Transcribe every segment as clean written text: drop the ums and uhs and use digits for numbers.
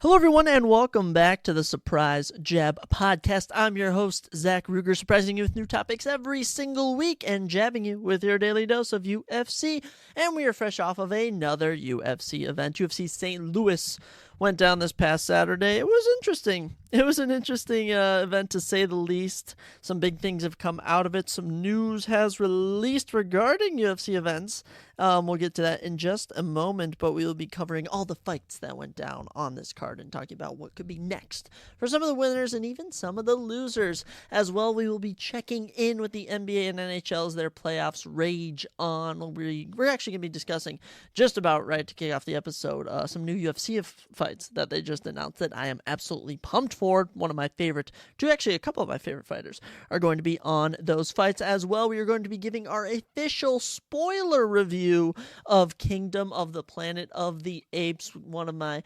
Hello, everyone, and welcome back to the Surprise Jab Podcast. I'm your host, Zach Ruger, surprising you with new topics every single week and jabbing you with your daily dose of UFC. And we are fresh off of another UFC event. UFC St. Louis went down this past Saturday. It was interesting. It was an interesting event, to say the least. Some big things have come out of it. Some news has released regarding UFC events. We'll get to that in just a moment, but we will be covering all the fights that went down on this card and talking about what could be next for some of the winners and even some of the losers. As well, we will be checking in with the NBA and NHL as their playoffs rage on. We're actually going to be discussing, just about right to kick off the episode, some new UFC fights that they just announced that I am absolutely pumped for. One of my favorite, a couple of my favorite fighters are going to be on those fights. As well, we are going to be giving our official spoiler review of Kingdom of the Planet of the Apes, one of my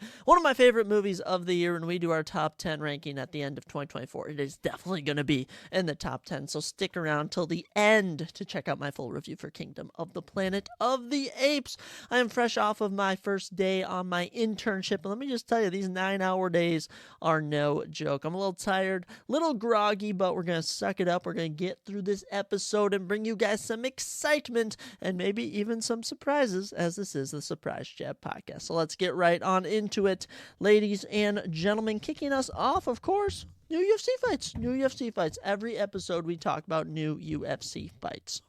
favorite movies of the year. When we do our top 10 ranking at the end of 2024, it is definitely going to be in the top 10, so stick around till the end to check out my full review for Kingdom of the Planet of the Apes. I am fresh off of my first day on my internship, and let me just tell you, these 9-hour days are no joke. I'm a little tired, a little groggy, but we're going to suck it up. We're going to get through this episode and bring you guys some excitement and maybe even some surprises, as this is the Surprise Jab Podcast. So let's get right on into it, ladies and gentlemen. Kicking us off, of course, new UFC fights. Every episode we talk about new UFC fights.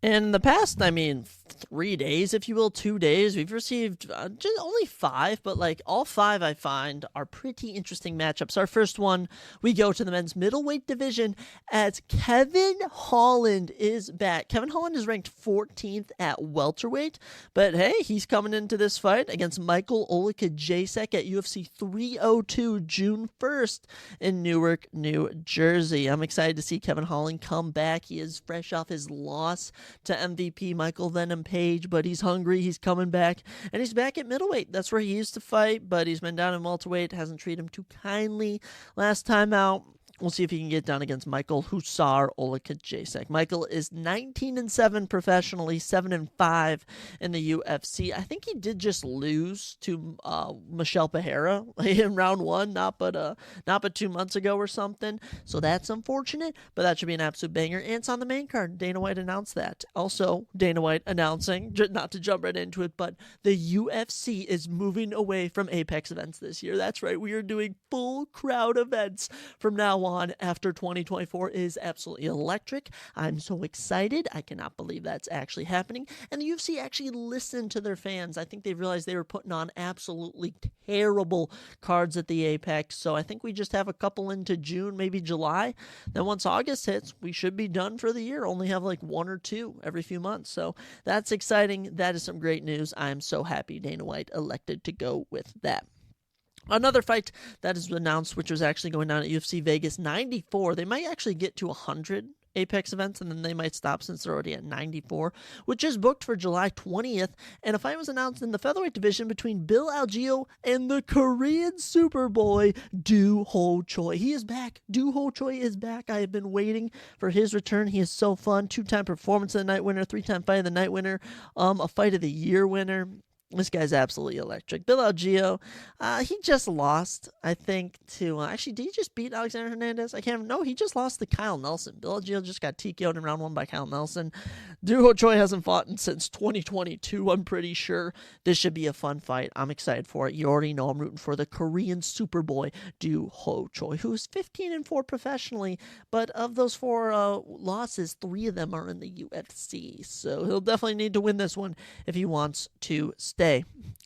In the past, 3 days, if you will, 2 days, we've received just only 5, but all 5 I find are pretty interesting matchups. Our first one, we go to the men's middleweight division as Kevin Holland is back. Kevin Holland is ranked 14th at welterweight, but hey, he's coming into this fight against Michael Olakajacek at UFC 302 June 1st in Newark, New Jersey. I'm excited to see Kevin Holland come back. He is fresh off his loss to MVP Michael Venom Page, but he's hungry, he's coming back, and he's back at middleweight. That's where he used to fight, but he's been down in welterweight, hasn't treated him too kindly last time out. We'll see if he can get down against Michael Hussar Olakajacek. Michael is 19-7 professionally, 7-5 in the UFC. I think he did just lose to Michelle Pereira in round 1, not but 2 months ago or something. So that's unfortunate, but that should be an absolute banger. And it's on the main card. Dana White announced that. Also, Dana White announcing, not to jump right into it, but the UFC is moving away from Apex events this year. That's right. We are doing full crowd events from now on after 2024 is absolutely electric. I'm so excited. I cannot believe that's actually happening. And the UFC actually listened to their fans. I think they realized they were putting on absolutely terrible cards at the Apex. So I think we just have a couple into June, maybe July. Then once August hits, we should be done for the year. Only have 1 or 2 every few months. So that's exciting. That is some great news. I'm so happy Dana White elected to go with that. Another fight that is announced, which was actually going down at UFC Vegas 94. They might actually get to 100 Apex events, and then they might stop since they're already at 94, which is booked for July 20th. And a fight was announced in the featherweight division between Bill Algeo and the Korean Superboy, Do Ho Choi. He is back. Do Ho Choi is back. I have been waiting for his return. He is so fun. 2-time performance of the night winner, 3-time fight of the night winner, a fight of the year winner. This guy's absolutely electric. Bill Algeo, he just lost, I think, to... actually, did he just beat Alexander Hernandez? I can't... No, he just lost to Kyle Nelson. Bill Algeo just got TKO'd in round 1 by Kyle Nelson. Do Ho Choi hasn't fought since 2022, I'm pretty sure. This should be a fun fight. I'm excited for it. You already know I'm rooting for the Korean Superboy, Do Ho Choi, who's 15-4 professionally, but of those 4 losses, 3 of them are in the UFC. So he'll definitely need to win this one if he wants to stay.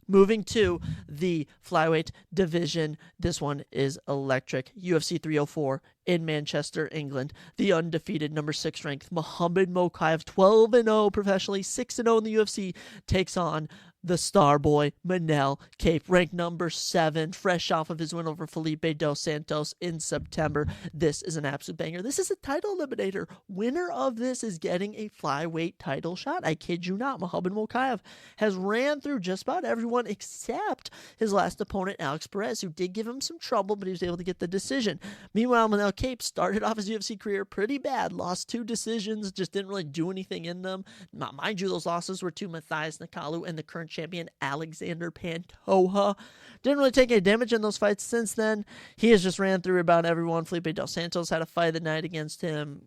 Moving to the flyweight division, this one is electric. UFC 304 in Manchester, England. The undefeated number 6 ranked Muhammad Mokaev, 12-0 professionally, 6-0 in the UFC, takes on the star boy, Manel Kape, ranked number 7, fresh off of his win over Felipe Dos Santos in September. This is an absolute banger. This is a title eliminator. Winner of this is getting a flyweight title shot. I kid you not. Muhammad Mokaev has ran through just about everyone except his last opponent, Alex Perez, who did give him some trouble, but he was able to get the decision. Meanwhile, Manel Kape started off his UFC career pretty bad, lost 2 decisions, just didn't really do anything in them. Mind you, those losses were to Matthias Nakalu and the current champion Alexander Pantoja. Didn't really take any damage in those fights since then. He has just ran through about everyone. Felipe Dos Santos had a fight of the night against him,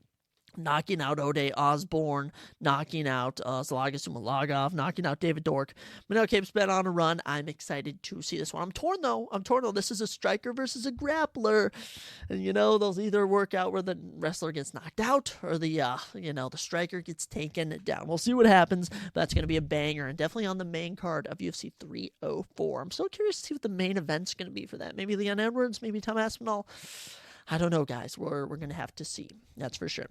knocking out Ode Osborne, knocking out Zalagas Umalagov, knocking out David Dork. Manel Kape's been on a run. I'm excited to see this one. I'm torn though. This is a striker versus a grappler. And they'll either work out where the wrestler gets knocked out or the striker gets taken down. We'll see what happens. But that's going to be a banger and definitely on the main card of UFC 304. I'm so curious to see what the main event's going to be for that. Maybe Leon Edwards, maybe Tom Aspinall. I don't know, guys. We're going to have to see. That's for sure.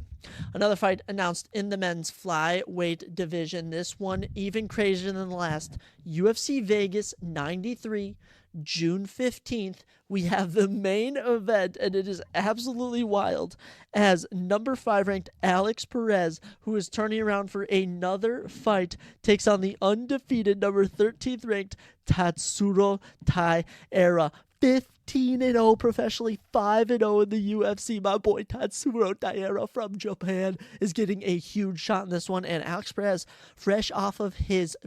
Another fight announced in the men's flyweight division. This one even crazier than the last. UFC Vegas 93, June 15th. We have the main event, and it is absolutely wild, as number 5 ranked Alex Perez, who is turning around for another fight, takes on the undefeated number 13th ranked Tatsuro Taira. 15-0 professionally, 5-0 in the UFC. My boy Tatsuro Taira from Japan is getting a huge shot in this one. And Alex Perez, fresh off of his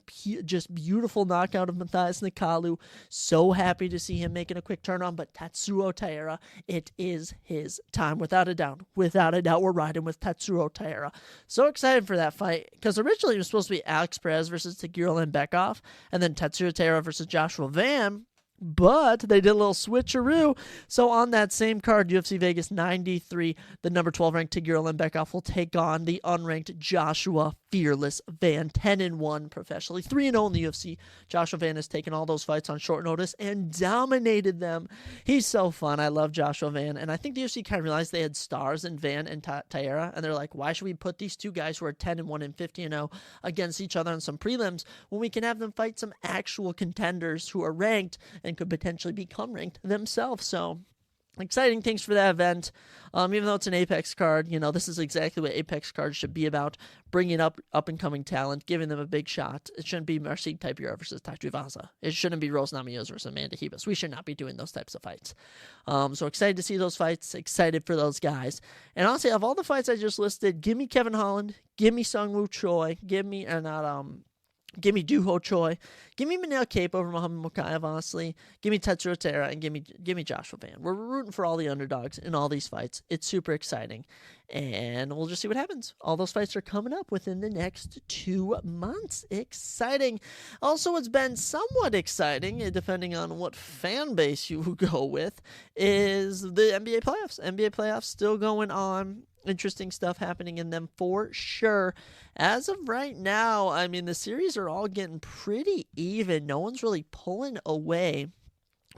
just beautiful knockout of Matthias Nikalu, so happy to see him making a quick turn on. But Tatsuro Taira, it is his time, without a doubt. Without a doubt, we're riding with Tatsuro Taira. So excited for that fight, because originally it was supposed to be Alex Perez versus Tagir Lembekov, and then Tatsuro Taira versus Joshua Van. But they did a little switcheroo. So on that same card, UFC Vegas 93, the number 12 ranked Tagir Lembekov will take on the unranked Joshua Fearless Van, 10-1 professionally, 3-0 in the UFC. Joshua Van has taken all those fights on short notice and dominated them. He's so fun. I love Joshua Van. And I think the UFC kind of realized they had stars in Van and Taira. And they're like, why should we put these two guys who are 10-1 and 50-0 against each other in some prelims when we can have them fight some actual contenders who are ranked and could potentially become ranked themselves? So exciting things for that event. Even though it's an Apex card, this is exactly what Apex cards should be about: bringing up and coming talent, giving them a big shot. It shouldn't be Marcin Tybura versus Tachivaza. It shouldn't be Rose Namajunas versus Amanda Ribas. We should not be doing those types of fights. So excited to see those fights. Excited for those guys. And honestly, of all the fights I just listed, give me Kevin Holland, give me Sungwoo Choi, give me Duho Choi. Give me Manel Kape over Muhammad Mokaev, honestly. Give me Tatsuro Taira, and give me Joshua Van. We're rooting for all the underdogs in all these fights. It's super exciting. And we'll just see what happens. All those fights are coming up within the next 2 months. Exciting. Also, what's been somewhat exciting, depending on what fan base you go with, is the NBA playoffs. NBA playoffs still going on. Interesting stuff happening in them for sure. As of right now, I mean, the series are all getting pretty even. No one's really pulling away.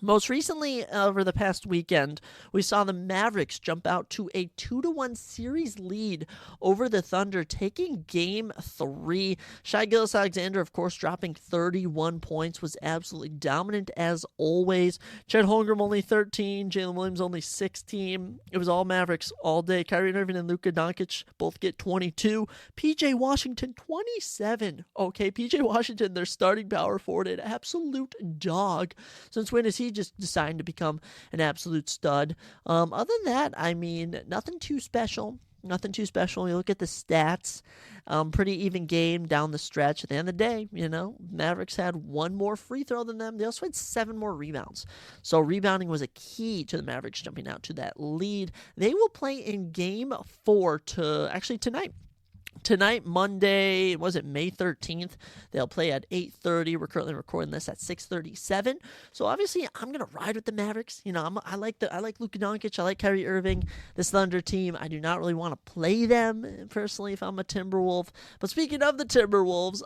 Most recently, over the past weekend, we saw the Mavericks jump out to a 2-1 series lead over the Thunder, taking Game 3. Shai Gilgeous-Alexander, of course, dropping 31 points, was absolutely dominant as always. Chet Holmgren only 13, Jalen Williams only 16. It was all Mavericks all day. Kyrie Irving and Luka Doncic both get 22. PJ Washington, 27. Okay, PJ Washington, their starting power forward, an absolute dog. Since when is he just deciding to become an absolute stud? Other than that, I mean, nothing too special. Nothing too special. You look at the stats, pretty even game down the stretch. At the end of the day, Mavericks had one more free throw than them. They also had 7 more rebounds. So rebounding was a key to the Mavericks jumping out to that lead. They will play in Game 4 tonight. Tonight, Monday, May 13th? They'll play at 8:30. We're currently recording this at 6:37. So obviously, I'm gonna ride with the Mavericks. I like Luka Doncic. I like Kyrie Irving. This Thunder team, I do not really want to play them personally if I'm a Timberwolf. But speaking of the Timberwolves,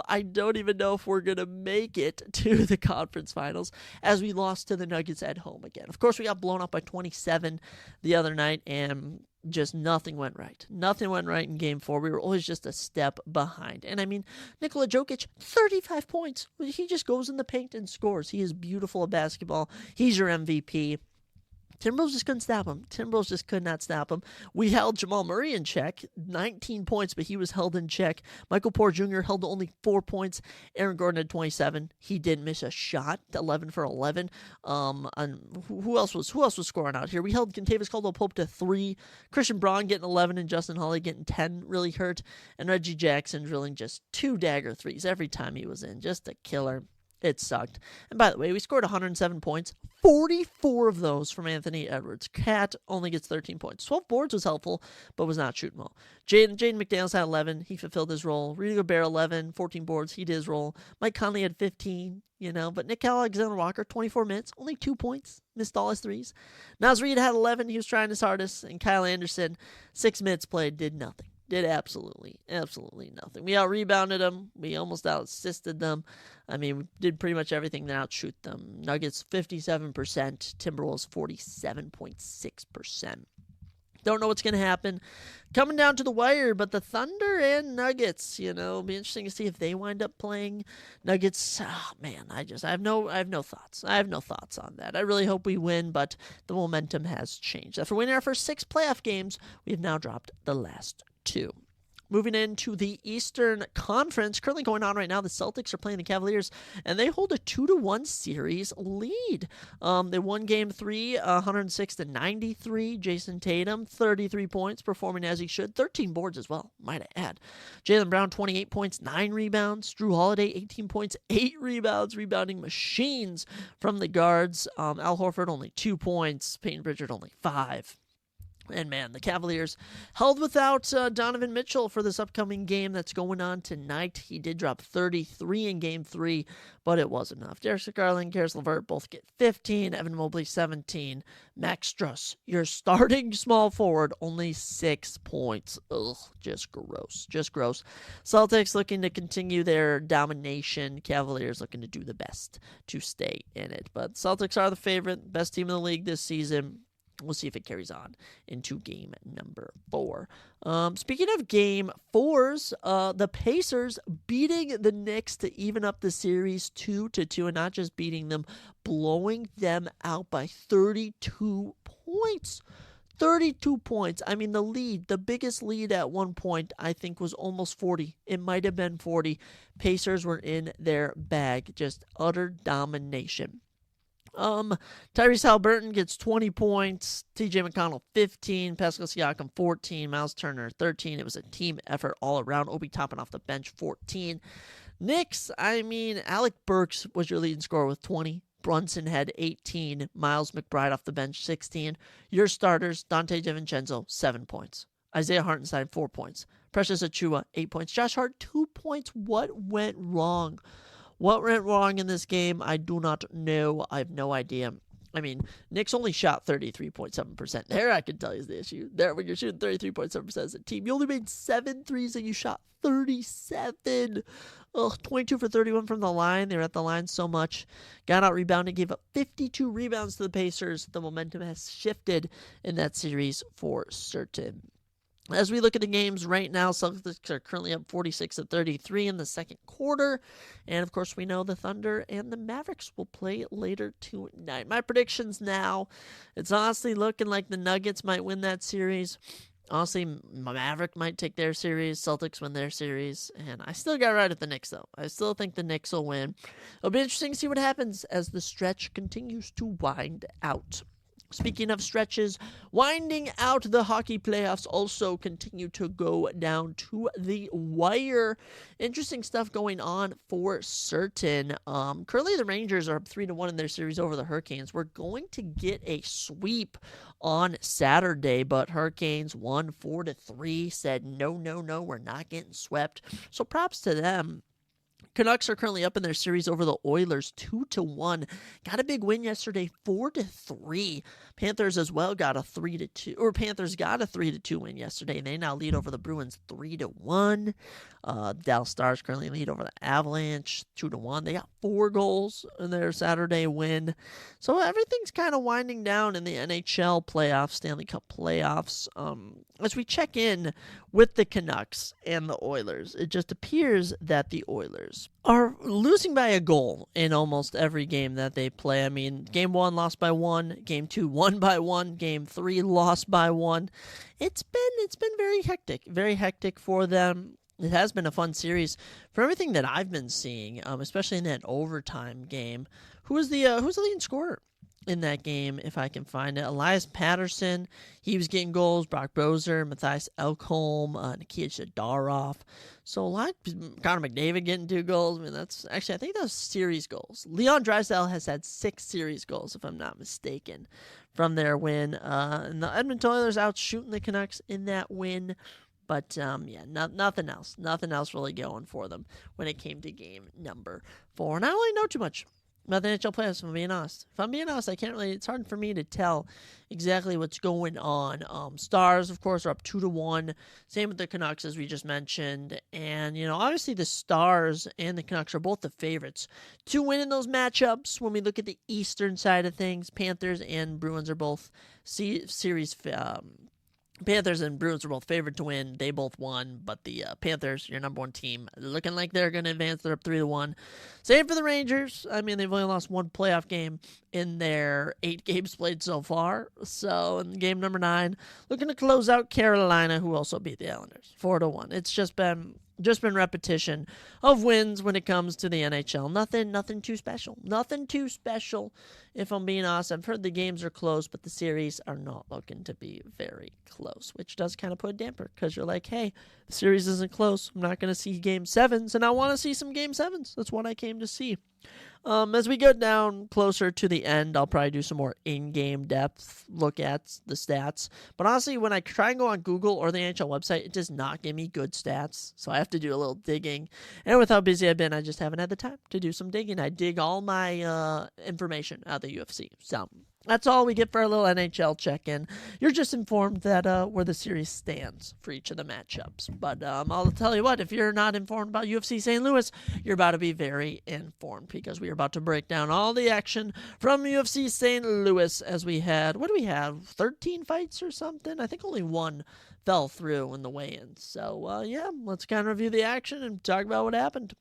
I don't even know if we're gonna make it to the conference finals, as we lost to the Nuggets at home again. Of course, we got blown up by 27 the other night, and just nothing went right. Nothing went right in Game 4. We were always just a step behind. And I mean, Nikola Jokic, 35 points. He just goes in the paint and scores. He is beautiful at basketball. He's your MVP. Timberwolves just couldn't stop him. Timberwolves just could not stop him. We held Jamal Murray in check, 19 points, but he was held in check. Michael Porter Jr. held to only 4 points. Aaron Gordon had 27. He didn't miss a shot, 11 for 11. And who else was scoring out here? We held Kentavious Caldwell-Pope to 3. Christian Braun getting 11 and Justin Hawley getting 10 really hurt. And Reggie Jackson drilling just 2 dagger threes every time he was in. Just a killer. It sucked. And by the way, we scored 107 points, 44 of those from Anthony Edwards. Cat only gets 13 points. 12 boards was helpful, but was not shooting well. Jaden McDaniels had 11. He fulfilled his role. Rudy Gobert, 11, 14 boards. He did his role. Mike Conley had 15, but Nick Alexander-Walker, 24 minutes, only 2 points. Missed all his threes. Nas Reed had 11. He was trying his hardest. And Kyle Anderson, 6 minutes played, did nothing. Did absolutely nothing. We out-rebounded them. We almost out-assisted them. I mean, we did pretty much everything to outshoot them. Nuggets, 57%. Timberwolves, 47.6%. Don't know what's going to happen. Coming down to the wire, but the Thunder and Nuggets, it'll be interesting to see if they wind up playing. Nuggets, man, I have no thoughts. I have no thoughts on that. I really hope we win, but the momentum has changed. After winning our first 6 playoff games, we have now dropped the last 2. Moving into the Eastern Conference, currently going on right now, the Celtics are playing the Cavaliers, and they hold a 2-1 series lead. They won Game 3, 106-93. Jason Tatum, 33 points, performing as he should. 13 boards as well, might I add. Jaylen Brown, 28 points, 9 rebounds. Drew Holiday, 18 points, 8 rebounds. Rebounding machines from the guards. Al Horford, only 2 points. Peyton Pritchard, only 5. And man, the Cavaliers held without Donovan Mitchell for this upcoming game that's going on tonight. He did drop 33 in Game 3, but it wasn't enough. Darius Garland, Karis LeVert both get 15. Evan Mobley, 17. Max Strus, your starting small forward, only 6 points. Ugh, just gross. Just gross. Celtics looking to continue their domination. Cavaliers looking to do the best to stay in it. But Celtics are the favorite, best team in the league this season. We'll see if it carries on into game number 4. Speaking of game 4s, the Pacers beating the Knicks to even up the series 2-2, and not just beating them, blowing them out by 32 points. 32 points. I mean, the biggest lead at one point, I think, was almost 40. It might have been 40. Pacers were in their bag. Just utter domination. Tyrese Haliburton gets 20 points, TJ McConnell 15, Pascal Siakam 14, Miles Turner 13. It was a team effort all around. Obi Toppin off the bench 14. Knicks, Alec Burks was your leading scorer with 20. Brunson had 18. Miles McBride off the bench 16. Your starters, Dante DiVincenzo 7 points. Isaiah Hartenstein 4 points. Precious Achiuwa 8 points. Josh Hart 2 points. What went wrong? What went wrong in this game? I do not know. I have no idea. Knicks only shot 33.7%. There, I can tell you is the issue. There, when you're shooting 33.7% as a team, you only made 7 threes and you shot 37. 22 for 31 from the line. They were at the line so much. Got out rebounded, gave up 52 rebounds to the Pacers. The momentum has shifted in that series for certain. As we look at the games right now, Celtics are currently up 46-33 in the second quarter. And, of course, we know the Thunder and the Mavericks will play later tonight. My predictions now, it's honestly looking like the Nuggets might win that series. Honestly, Maverick might take their series. Celtics win their series. And I still got right at the Knicks, though. I still think the Knicks will win. It'll be interesting to see what happens as the stretch continues to wind out. Speaking of stretches, winding out, the hockey playoffs also continue to go down to the wire. Interesting stuff going on for certain. Currently, the Rangers are up 3-1 in their series over the Hurricanes. We're going to get a sweep on Saturday, but Hurricanes won 4-3, said no, we're not getting swept. So props to them. Canucks are currently up in their series over the Oilers 2-1. Got a big win yesterday, 4-3. Panthers as well got a 3-2, or Panthers got a 3-2 win yesterday, and they now lead over the Bruins 3-1. Dallas Stars currently lead over the Avalanche 2-1. They got 4 goals in their Saturday win. So everything's kind of winding down in the NHL playoffs, Stanley Cup playoffs. As we check in with the Canucks and the Oilers, it just appears that the Oilers Apes are losing by a goal in almost every game that they play. I mean, game 1 lost by 1, game 2 won by 1, game 3 lost by 1. It's been very hectic for them. It has been a fun series for everything that I've been seeing, especially in that overtime game. Who's the leading scorer in that game, if I can find it? Elias Patterson, he was getting goals. Brock Boser, Matthias Ekholm, Nikia Zadarov. So a lot. Connor McDavid getting 2 goals. I mean, that's actually, I think those series goals. Leon Draisaitl has had 6 series goals, if I'm not mistaken, from their win. And the Edmonton Oilers out shooting the Canucks in that win. But, nothing else. Nothing else really going for them when it came to game number 4. And I don't really know too much about the NHL Playoffs, if I'm being honest. If I'm being honest, it's hard for me to tell exactly what's going on. Stars, of course, are up 2-1. Same with the Canucks, as we just mentioned. And, obviously the Stars and the Canucks are both the favorites to win in those matchups. When we look at the Eastern side of things, Panthers and Bruins are both series Panthers and Bruins are both favored to win. They both won, but the Panthers, your number 1 team, looking like they're going to advance. They're up 3-1. Same for the Rangers. I mean, they've only lost 1 playoff game in their 8 games played so far. So in game number 9, looking to close out Carolina, who also beat the Islanders 4-1. It's just been repetition of wins when it comes to the NHL. Nothing too special. Nothing too special, if I'm being honest. I've heard the games are close, but the series are not looking to be very close, which does kind of put a damper, because you're like, hey, the series isn't close. I'm not going to see game 7s, and I want to see some game 7s. That's what I came to see. As we go down closer to the end, I'll probably do some more in-game depth look at the stats. But honestly, when I try and go on Google or the NHL website, it does not give me good stats. So I have to do a little digging. And with how busy I've been, I just haven't had the time to do some digging. I dig all my information out of the UFC. So that's all we get for our little NHL check-in. You're just informed that where the series stands for each of the matchups. But I'll tell you what, if you're not informed about UFC St. Louis, you're about to be very informed, because we are about to break down all the action from UFC St. Louis, as we had, 13 fights or something? I think only 1 fell through in the weigh-ins. So, let's kind of review the action and talk about what happened.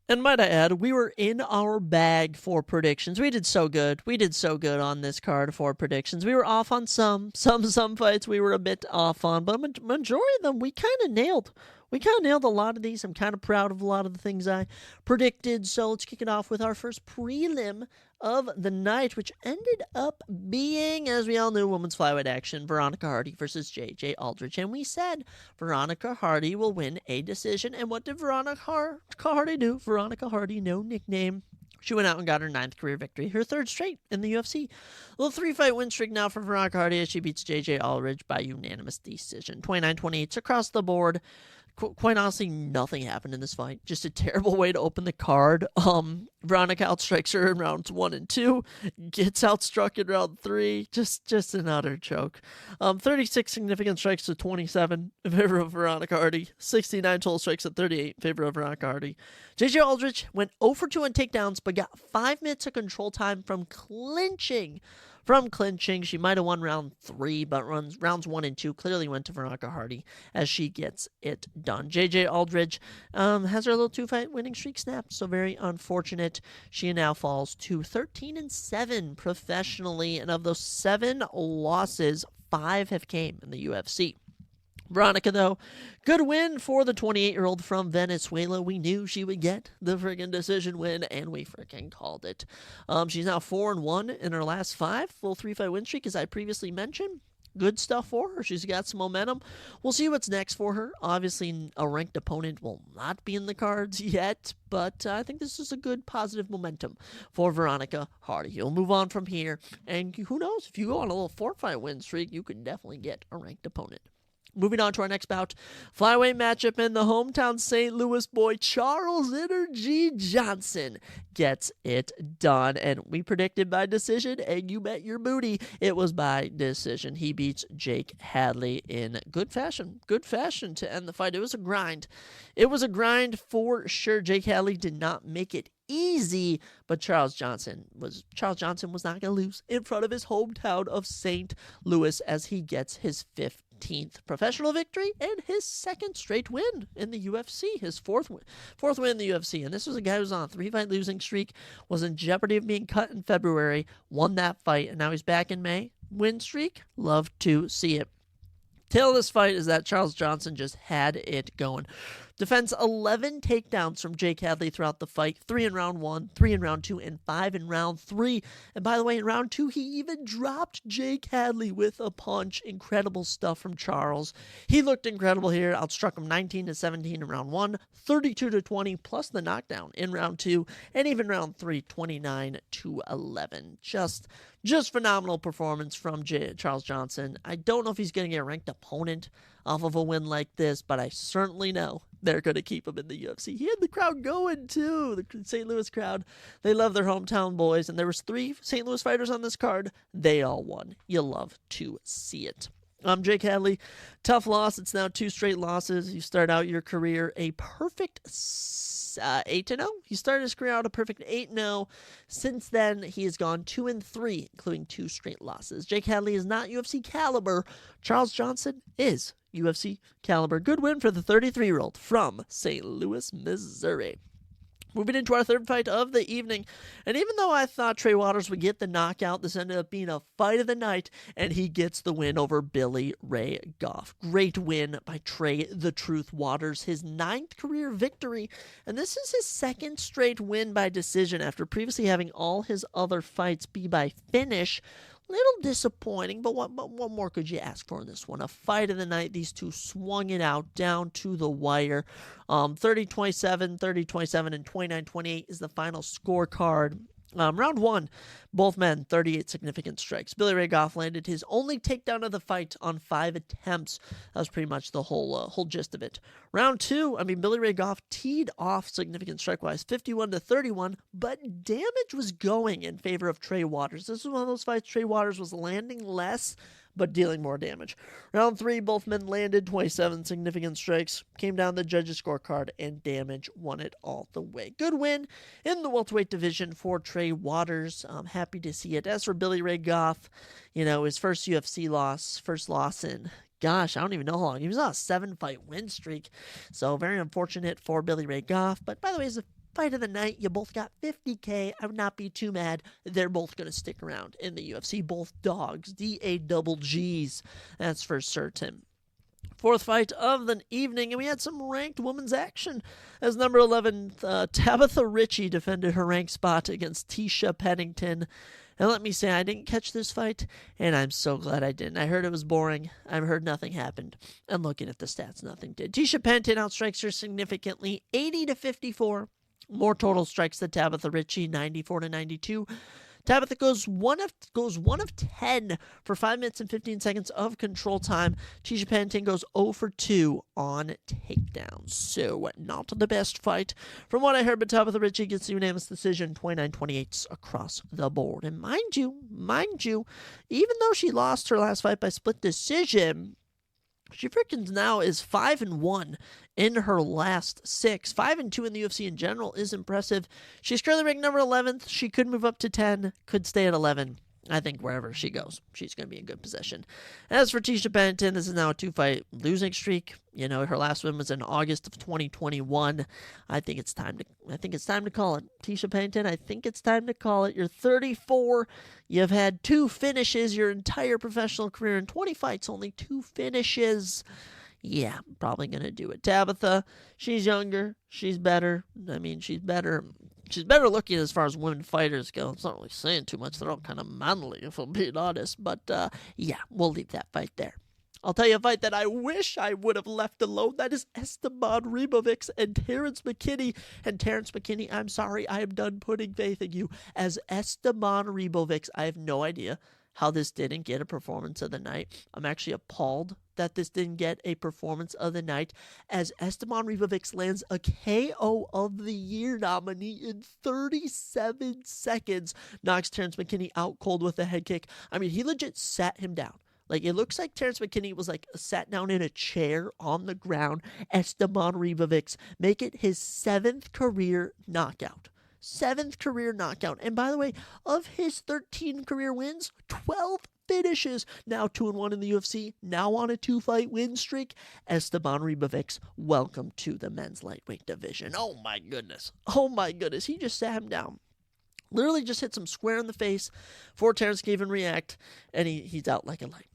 And might I add, we were in our bag for predictions. We did so good. On this card for predictions. We were off on some fights we were a bit off on, but a majority of them we kind of nailed. We kind of nailed a lot of these. I'm kind of proud of a lot of the things I predicted. So let's kick it off with our first prelim of the night, which ended up being, as we all knew, women's flyweight action, Veronica Hardy versus JJ Aldrich. And we said Veronica Hardy will win a decision. And what did Veronica Hardy do? Veronica Hardy, no nickname. She went out and got her 9th career victory, her 3rd straight in the UFC. A little 3-fight win streak now for Veronica Hardy, as she beats JJ Aldrich by unanimous decision. 29-28 across the board. Quite honestly, nothing happened in this fight. Just a terrible way to open the card. Veronica outstrikes her in rounds 1 and 2. Gets outstruck in round 3. Just an utter joke. 36 significant strikes to 27 in favor of Veronica Hardy. 69 total strikes to 38 in favor of Veronica Hardy. JJ Aldrich went 0 for 2 on takedowns, but got 5 minutes of control time from clinching. She might have won round 3, but rounds 1 and 2 clearly went to Veronica Hardy, as she gets it done. JJ Aldrich has her little 2-fight winning streak snapped, so very unfortunate. She now falls to 13-7 professionally, and of those 7 losses, 5 have came in the UFC. Veronica, though, good win for the 28-year-old from Venezuela. We knew she would get the friggin' decision win, and we friggin' called it. She's now 4-1 in her last 5, full 3-fight win streak, as I previously mentioned. Good stuff for her. She's got some momentum. We'll see what's next for her. Obviously, a ranked opponent will not be in the cards yet, but I think this is a good positive momentum for Veronica Hardy. You'll move on from here, and who knows, if you go on a little 4-fight win streak, you could definitely get a ranked opponent. Moving on to our next bout, flyweight matchup, in the hometown St. Louis boy, Charles Energy Johnson gets it done. And we predicted by decision, and you bet your booty it was by decision. He beats Jake Hadley in good fashion. Good fashion to end the fight. It was a grind. It was a grind for sure. Jake Hadley did not make it easy, but Charles Johnson was not going to lose in front of his hometown of St. Louis, as he gets his 15th 19th professional victory and his second straight win in the UFC, his fourth win in the UFC. And this was a guy who was on a 3-fight losing streak, was in jeopardy of being cut in February, won that fight, and now he's back in May. Win streak, love to see it. Tail of this fight is that Charles Johnson just had it going. Defends 11 takedowns from Jake Hadley throughout the fight, 3 in round 1, 3 in round 2, and 5 in round 3. And by the way, in round 2, he even dropped Jake Hadley with a punch. Incredible stuff from Charles. He looked incredible here. Outstruck him 19-17 in round 1, 32-20, plus the knockdown in round 2, and even round 3, 29-11. Just phenomenal performance from Charles Johnson. I don't know if he's going to get a ranked opponent off of a win like this, but I certainly know they're going to keep him in the UFC. He had the crowd going, too. The St. Louis crowd, they love their hometown boys, and there was 3 St. Louis fighters on this card. They all won. You love to see it. Jake Hadley, tough loss. It's now 2 straight losses. You start out your career a perfect 8-0. He started his career out a perfect 8-0. Since then, he has gone 2-3, including 2 straight losses. Jake Hadley is not UFC caliber. Charles Johnson is UFC caliber. Good win for the 33-year-old from St. Louis, Missouri. Moving into our third fight of the evening, and even though I thought Trey Waters would get the knockout, this ended up being a fight of the night, and he gets the win over Billy Ray Goff. Great win by Trey the Truth Waters, his 9th career victory, and this is his 2nd straight win by decision after previously having all his other fights be by finish. Little disappointing, but what more could you ask for in this one? A fight of the night. These two swung it out down to the wire. 30-27, 30-27, and 29-28 is the final scorecard. Round 1, both men, 38 significant strikes. Billy Ray Goff landed his only takedown of the fight on 5 attempts. That was pretty much the whole gist of it. Round 2, Billy Ray Goff teed off significant strike-wise, 51-31, but damage was going in favor of Trey Waters. This was one of those fights Trey Waters was landing less, but dealing more damage. Round 3, both men landed 27 significant strikes. Came down the judges' scorecard, and damage won it all the way. Good win in the welterweight division for Trey Waters. I'm happy to see it. As for Billy Ray Goff, his first UFC loss, in, gosh, I don't even know how long. He was on a 7-fight win streak, so very unfortunate for Billy Ray Goff. But by the way, it's a fight of the night. You both got $50K. I would not be too mad. They're both going to stick around in the UFC. Both dogs. DAGGs. That's for certain. Fourth fight of the evening, and we had some ranked women's action as number 11, Tabitha Ritchie defended her ranked spot against Tisha Pennington. And let me say, I didn't catch this fight, and I'm so glad I didn't. I heard it was boring. I heard nothing happened. And looking at the stats, nothing did. Tisha Pennington outstrikes her significantly, 80-54. More total strikes than Tabitha Ritchie, 94-92. Tabitha goes one of 10 for 5 minutes and 15 seconds of control time. Tisha Pennington goes 0 for 2 on takedowns. So not the best fight from what I heard, but Tabitha Ritchie gets the unanimous decision, 29-28 across the board. And mind you, even though she lost her last fight by split decision, she freaking now is 5-1 in her last 6. 5-2 in the UFC in general is impressive. She's currently ranked number 11th. She could move up to 10, could stay at 11. I think wherever she goes, she's going to be in good position. As for Tisha Pennington, this is now a 2-fight losing streak. Her last win was in August of 2021. I think it's time to call it. Tisha Pennington, I think it's time to call it. You're 34. You've had 2 finishes your entire professional career. In 20 fights, only 2 finishes. Yeah, probably going to do it. Tabitha, she's younger. She's better. She's better looking as far as women fighters go. It's not really saying too much. They're all kind of manly, if I'm being honest. But, yeah, we'll leave that fight there. I'll tell you a fight that I wish I would have left alone. That is Esteban Ribovics and Terrence McKinney. And Terrence McKinney, I'm sorry, I am done putting faith in you. As Esteban Ribovics, I have no idea how this didn't get a performance of the night. I'm actually appalled that this didn't get a performance of the night, as Esteban Ribovics lands a KO of the Year nominee in 37 seconds. Knocks Terrence McKinney out cold with a head kick. He legit sat him down. It looks like Terrence McKinney was sat down in a chair on the ground. Esteban Ribovics make it his 7th career knockout. 7th career knockout. And by the way, of his 13 career wins, 12 finishes. Now 2-1 in the UFC, now on a 2-fight win streak. Esteban Ribovics, welcome to the men's lightweight division. Oh my goodness. He just sat him down. Literally just hits him square in the face before Terrence can even react, and he's out like a light.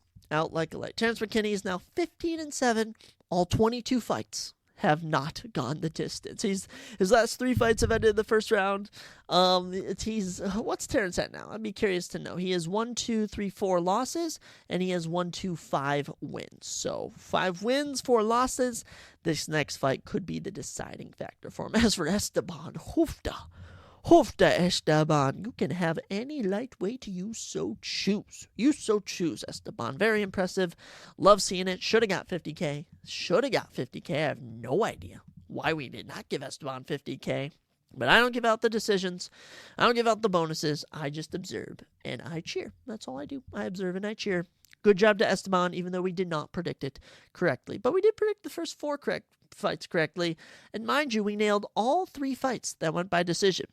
Terrence McKinney is now 15-7. All 22 fights have not gone the distance. His last 3 fights have ended in the first round. What's Terrence at now? I'd be curious to know. He has 4 losses, and he has 5 wins. So 5 wins, 4 losses. This next fight could be the deciding factor for him. As for Esteban, Hofta Esteban, you can have any lightweight you so choose. Esteban. Very impressive. Love seeing it. Should have got 50K. I have no idea why we did not give Esteban 50K. But I don't give out the decisions. I don't give out the bonuses. I just observe and I cheer. That's all I do. I observe and I cheer. Good job to Esteban, even though we did not predict it correctly. But we did predict the first 4 fights correctly. And mind you, we nailed all 3 fights that went by decision.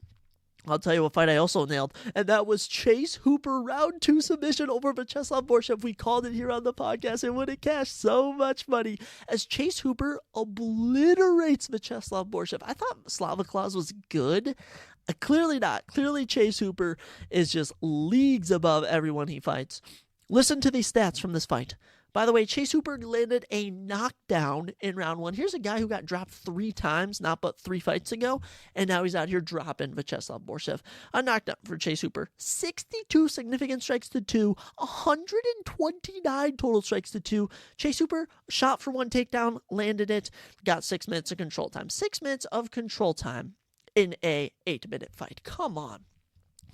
I'll tell you what fight I also nailed, and that was Chase Hooper round 2 submission over Vyacheslav Borshev. We called it here on the podcast and would have cashed so much money as Chase Hooper obliterates Vyacheslav Borshev. I thought Slaviclaus was good. Clearly not. Clearly Chase Hooper is just leagues above everyone he fights. Listen to these stats from this fight. By the way, Chase Hooper landed a knockdown in round 1. Here's a guy who got dropped 3 times, not but 3 fights ago, and now he's out here dropping Vyacheslav Borshev. A knockdown for Chase Hooper. 62 significant strikes to 2, 129 total strikes to 2. Chase Hooper shot for 1 takedown, landed it, got 6 minutes of control time. 6 minutes of control time in a 8-minute fight. Come on.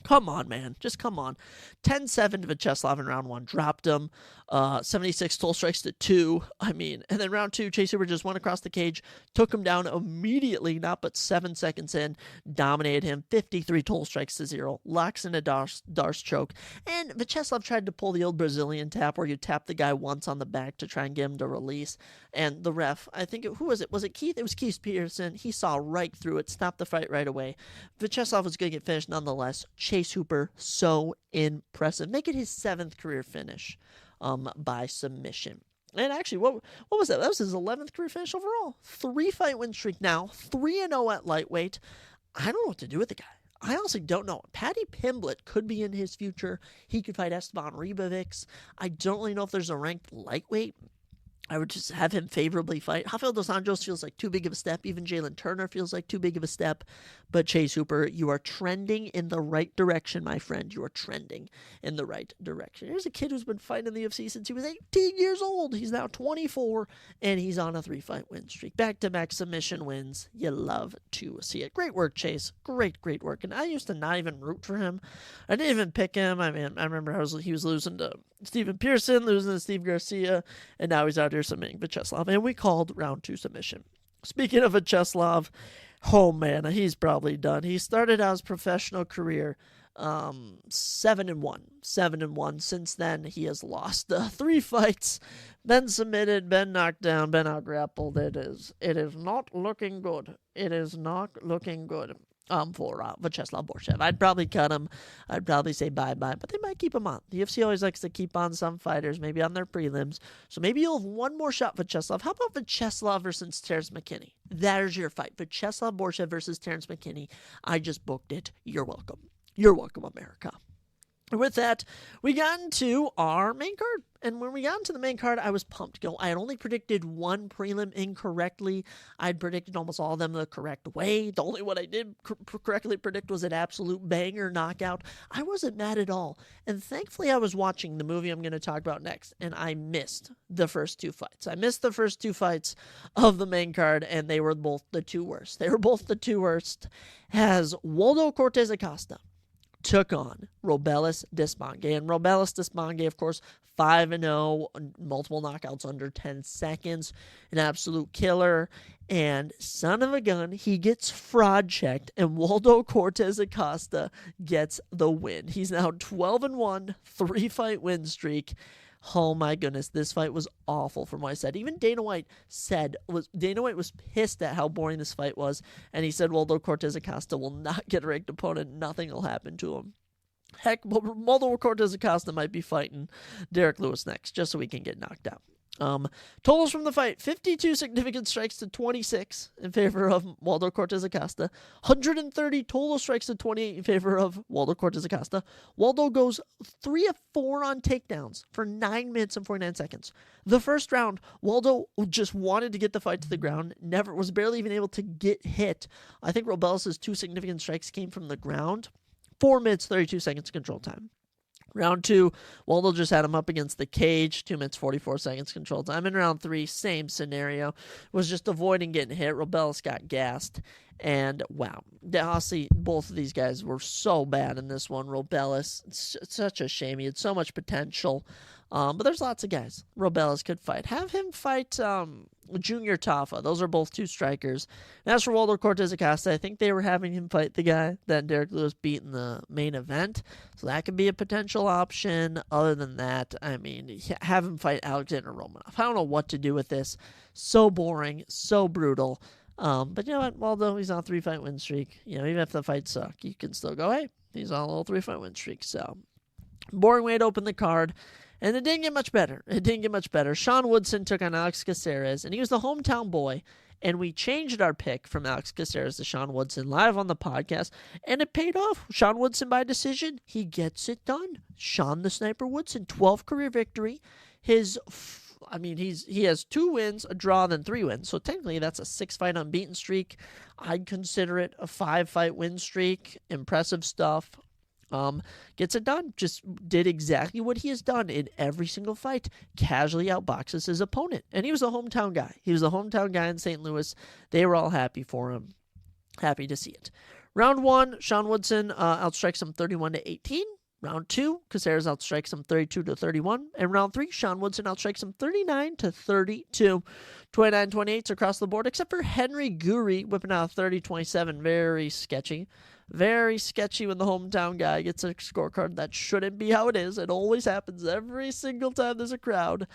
Come on, man. Just come on. 10-7 to Vyacheslav in round 1. Dropped him. 76 total strikes to 2. And then round 2, Chase Hooper just went across the cage, took him down immediately, not but 7 seconds in, dominated him. 53 total strikes to 0. Locks in a Darce choke. And Vyacheslav tried to pull the old Brazilian tap where you tap the guy once on the back to try and get him to release. And the ref, who was it? Was it Keith? It was Keith Peterson. He saw right through it, stopped the fight right away. Vyacheslav was going to get finished nonetheless. Chase Hooper, so impressive. Make it his 7th career finish by submission. And actually, what was that? That was his 11th career finish overall. 3-fight win streak now. 3-0 at lightweight. I don't know what to do with the guy. I honestly don't know. Paddy Pimblett could be in his future. He could fight Esteban Ribovics. I don't really know if there's a ranked lightweight. I would just have him favorably fight. Rafael Dos Anjos feels like too big of a step. Even Jalen Turner feels like too big of a step. But Chase Hooper, you are trending in the right direction, my friend. You are trending in the right direction. Here's a kid who's been fighting in the UFC since he was 18 years old. He's now 24, and he's on a 3-fight win streak. Back-to-back submission wins. You love to see it. Great work, Chase. Great work. And I used to not even root for him. I didn't even pick him. I remember he was losing to Steven Pearson, losing to Steve Garcia, and now he's out here submitting Vyacheslav, and we called round 2 submission. Speaking of Vyacheslav, oh man, he's probably done. He started out his professional career 7-1. Since then, he has lost 3 fights, been submitted, been knocked down, been out-grappled. It is not looking good. For Vyacheslav Borshev. I'd probably cut him. I'd probably say bye-bye, but they might keep him on. The UFC always likes to keep on some fighters, maybe on their prelims. So maybe you'll have one more shot, Vyacheslav. How about Vyacheslav versus Terrence McKinney? There's your fight. Vyacheslav Borshev versus Terrence McKinney. I just booked it. You're welcome. You're welcome, America. And with that, we got into our main card. And when we got into the main card, I was pumped. I had only predicted 1 prelim incorrectly. I'd predicted almost all of them the correct way. The only one I did correctly predict was an absolute banger knockout. I wasn't mad at all. And thankfully, I was watching the movie I'm going to talk about next, and I missed the first 2 fights. I missed the first 2 fights of the main card, and they were both the 2 worst. As Waldo Cortez Acosta took on Robelis Desmongue. And Robelis Desmongue, of course, 5-0, multiple knockouts under 10 seconds, an absolute killer. And son of a gun, he gets fraud checked, and Waldo Cortez Acosta gets the win. He's now 12-1, 3-fight win streak. Oh my goodness, this fight was awful from what I said. Even Dana White was pissed at how boring this fight was, and he said Waldo Cortez Acosta will not get a ranked opponent. Nothing will happen to him. Heck, Waldo Cortez Acosta might be fighting Derek Lewis next, just so he can get knocked out. Totals from the fight: 52 significant strikes to 26 in favor of Waldo Cortez Acosta. 130 total strikes to 28 in favor of Waldo Cortez Acosta. Waldo goes 3 of 4 on takedowns for 9 minutes and 49 seconds. The first round, Waldo just wanted to get the fight to the ground, was barely even able to get hit. I think Robelis' 2 significant strikes came from the ground. 4 minutes, 32 seconds control time. Round 2, Waldo just had him up against the cage, 2 minutes, 44 seconds control time. In round 3, same scenario, was just avoiding getting hit. Robelis got gassed, and wow. Honestly, both of these guys were so bad in this one. Robelis, it's such a shame. He had so much potential, but there's lots of guys Robelis could fight. Have him fight Junior Tafa. Those are both 2 strikers. And as for Waldo Cortez Acosta, I think they were having him fight the guy that Derek Lewis beat in the main event. So that could be a potential option. Other than that, I mean, have him fight Alexander Romanov. I don't know what to do with this. So boring, so brutal. But you know what? Waldo, he's on a 3-fight win streak. You know, even if the fights suck, you can still go, hey, he's on a little 3-fight win streak. So, boring way to open the card. And it didn't get much better. Sean Woodson took on Alex Caceres, and he was the hometown boy. And we changed our pick from Alex Caceres to Sean Woodson live on the podcast, and it paid off. Sean Woodson by decision. He gets it done. Sean the Sniper Woodson, 12th career victory. He has 2 wins, a draw, then 3 wins. So technically that's a 6-fight unbeaten streak. I'd consider it a 5-fight win streak. Impressive stuff. Gets it done. Just did exactly what he has done in every single fight. Casually outboxes his opponent. And he was a hometown guy. He was a hometown guy in St. Louis. They were all happy for him. Happy to see it. Round 1, Sean Woodson outstrikes him 31-18. Round 2, Caceres outstrikes him 32-31. And round 3, Sean Woodson outstrikes him 39-32. 29-28 across the board, except for Henry Guri whipping out 30-27. Very sketchy. Very sketchy when the hometown guy gets a scorecard. That shouldn't be how it is. It always happens every single time there's a crowd.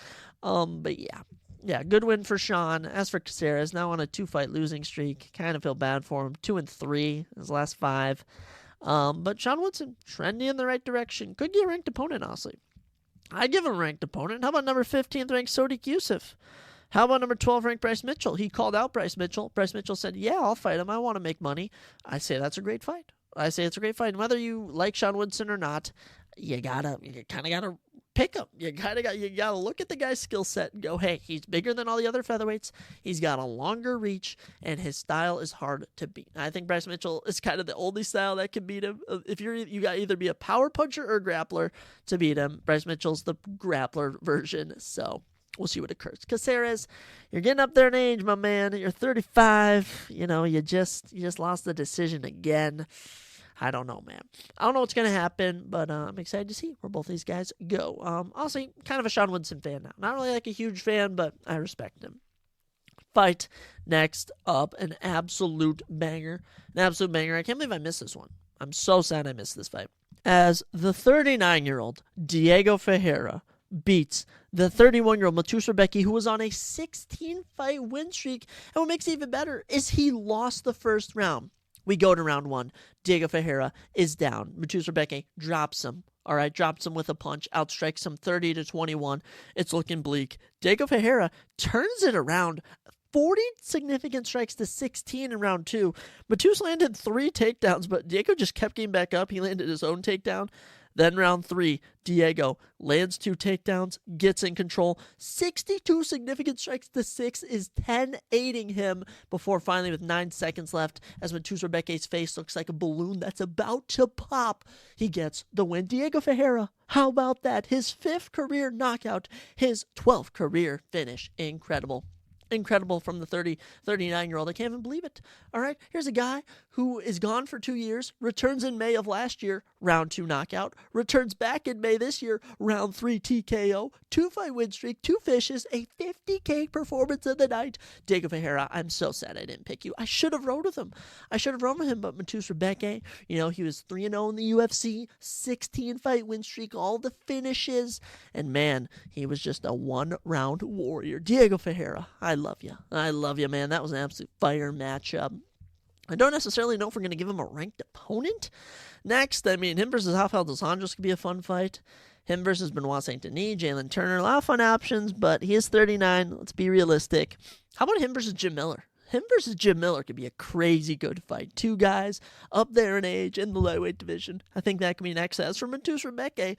But yeah, good win for Sean. As for Caceres, now on a 2-fight losing streak. Kind of feel bad for him. 2-3 his last 5. But Sean Woodson, trending in the right direction. Could get a ranked opponent, honestly. I'd give him a ranked opponent. How about number 15th ranked Sodiq Yusuff? How about number 12 ranked Bryce Mitchell? He called out Bryce Mitchell. Bryce Mitchell said, yeah, I'll fight him. I want to make money. I say that's a great fight. And whether you like Sean Woodson or not, you kind of gotta pick him. You gotta look at the guy's skill set and go, hey, he's bigger than all the other featherweights. He's got a longer reach, and his style is hard to beat. I think Bryce Mitchell is kind of the only style that can beat him. If you got to either be a power puncher or a grappler to beat him. Bryce Mitchell's the grappler version, so we'll see what occurs. Caceres, you're getting up there in age, my man. You're 35. You know, you just lost the decision again. I don't know, man. I don't know what's going to happen, but I'm excited to see where both these guys go. Honestly, kind of a Sean Woodson fan now. Not really like a huge fan, but I respect him. Fight next up, an absolute banger. I can't believe I missed this one. I'm so sad I missed this fight. As the 39-year-old Diego Ferreira beats the 31-year-old Matus Rebecki, who was on a 16-fight win streak. And what makes it even better is he lost the first round. We go to round 1. Diego Ferreira is down. Matus Rebecki drops him. All right, drops him with a punch. Outstrikes him 30-21. It's looking bleak. Diego Ferreira turns it around. 40 significant strikes to 16 in round 2. Matus landed 3 takedowns, but Diego just kept getting back up. He landed his own takedown. Then round 3, Diego lands 2 takedowns, gets in control. 62 significant strikes to 6 is 10-8ing him before finally with 9 seconds left, as Matus Rebecki's face looks like a balloon that's about to pop, he gets the win. Diego Ferreira, how about that? His 5th career knockout, his 12th career finish. Incredible. Incredible from the 39-year-old. I can't even believe it. All right, here's a guy who is gone for 2 years, returns in May of last year, round 2 knockout, returns back in May this year, round 3 TKO, 2-fight win streak, 2 finishes, a 50K performance of the night. Diego Ferreira, I'm so sad I didn't pick you. I should have rode with him. But Matus Rebecca, he was 3-0 in the UFC, 16-fight win streak, all the finishes, and man, he was just a one-round warrior. Diego Ferreira, I love you, man. That was an absolute fire matchup. I don't necessarily know if we're going to give him a ranked opponent next. Him versus Rafael dos Anjos could be a fun fight. Him versus Benoit St. Denis, Jalen Turner, a lot of fun options, but he is 39. Let's be realistic. How about him versus Jim Miller? Him versus Jim Miller could be a crazy good fight. 2 guys up there in age in the lightweight division. I think that could be next. As for Matus Rebecca,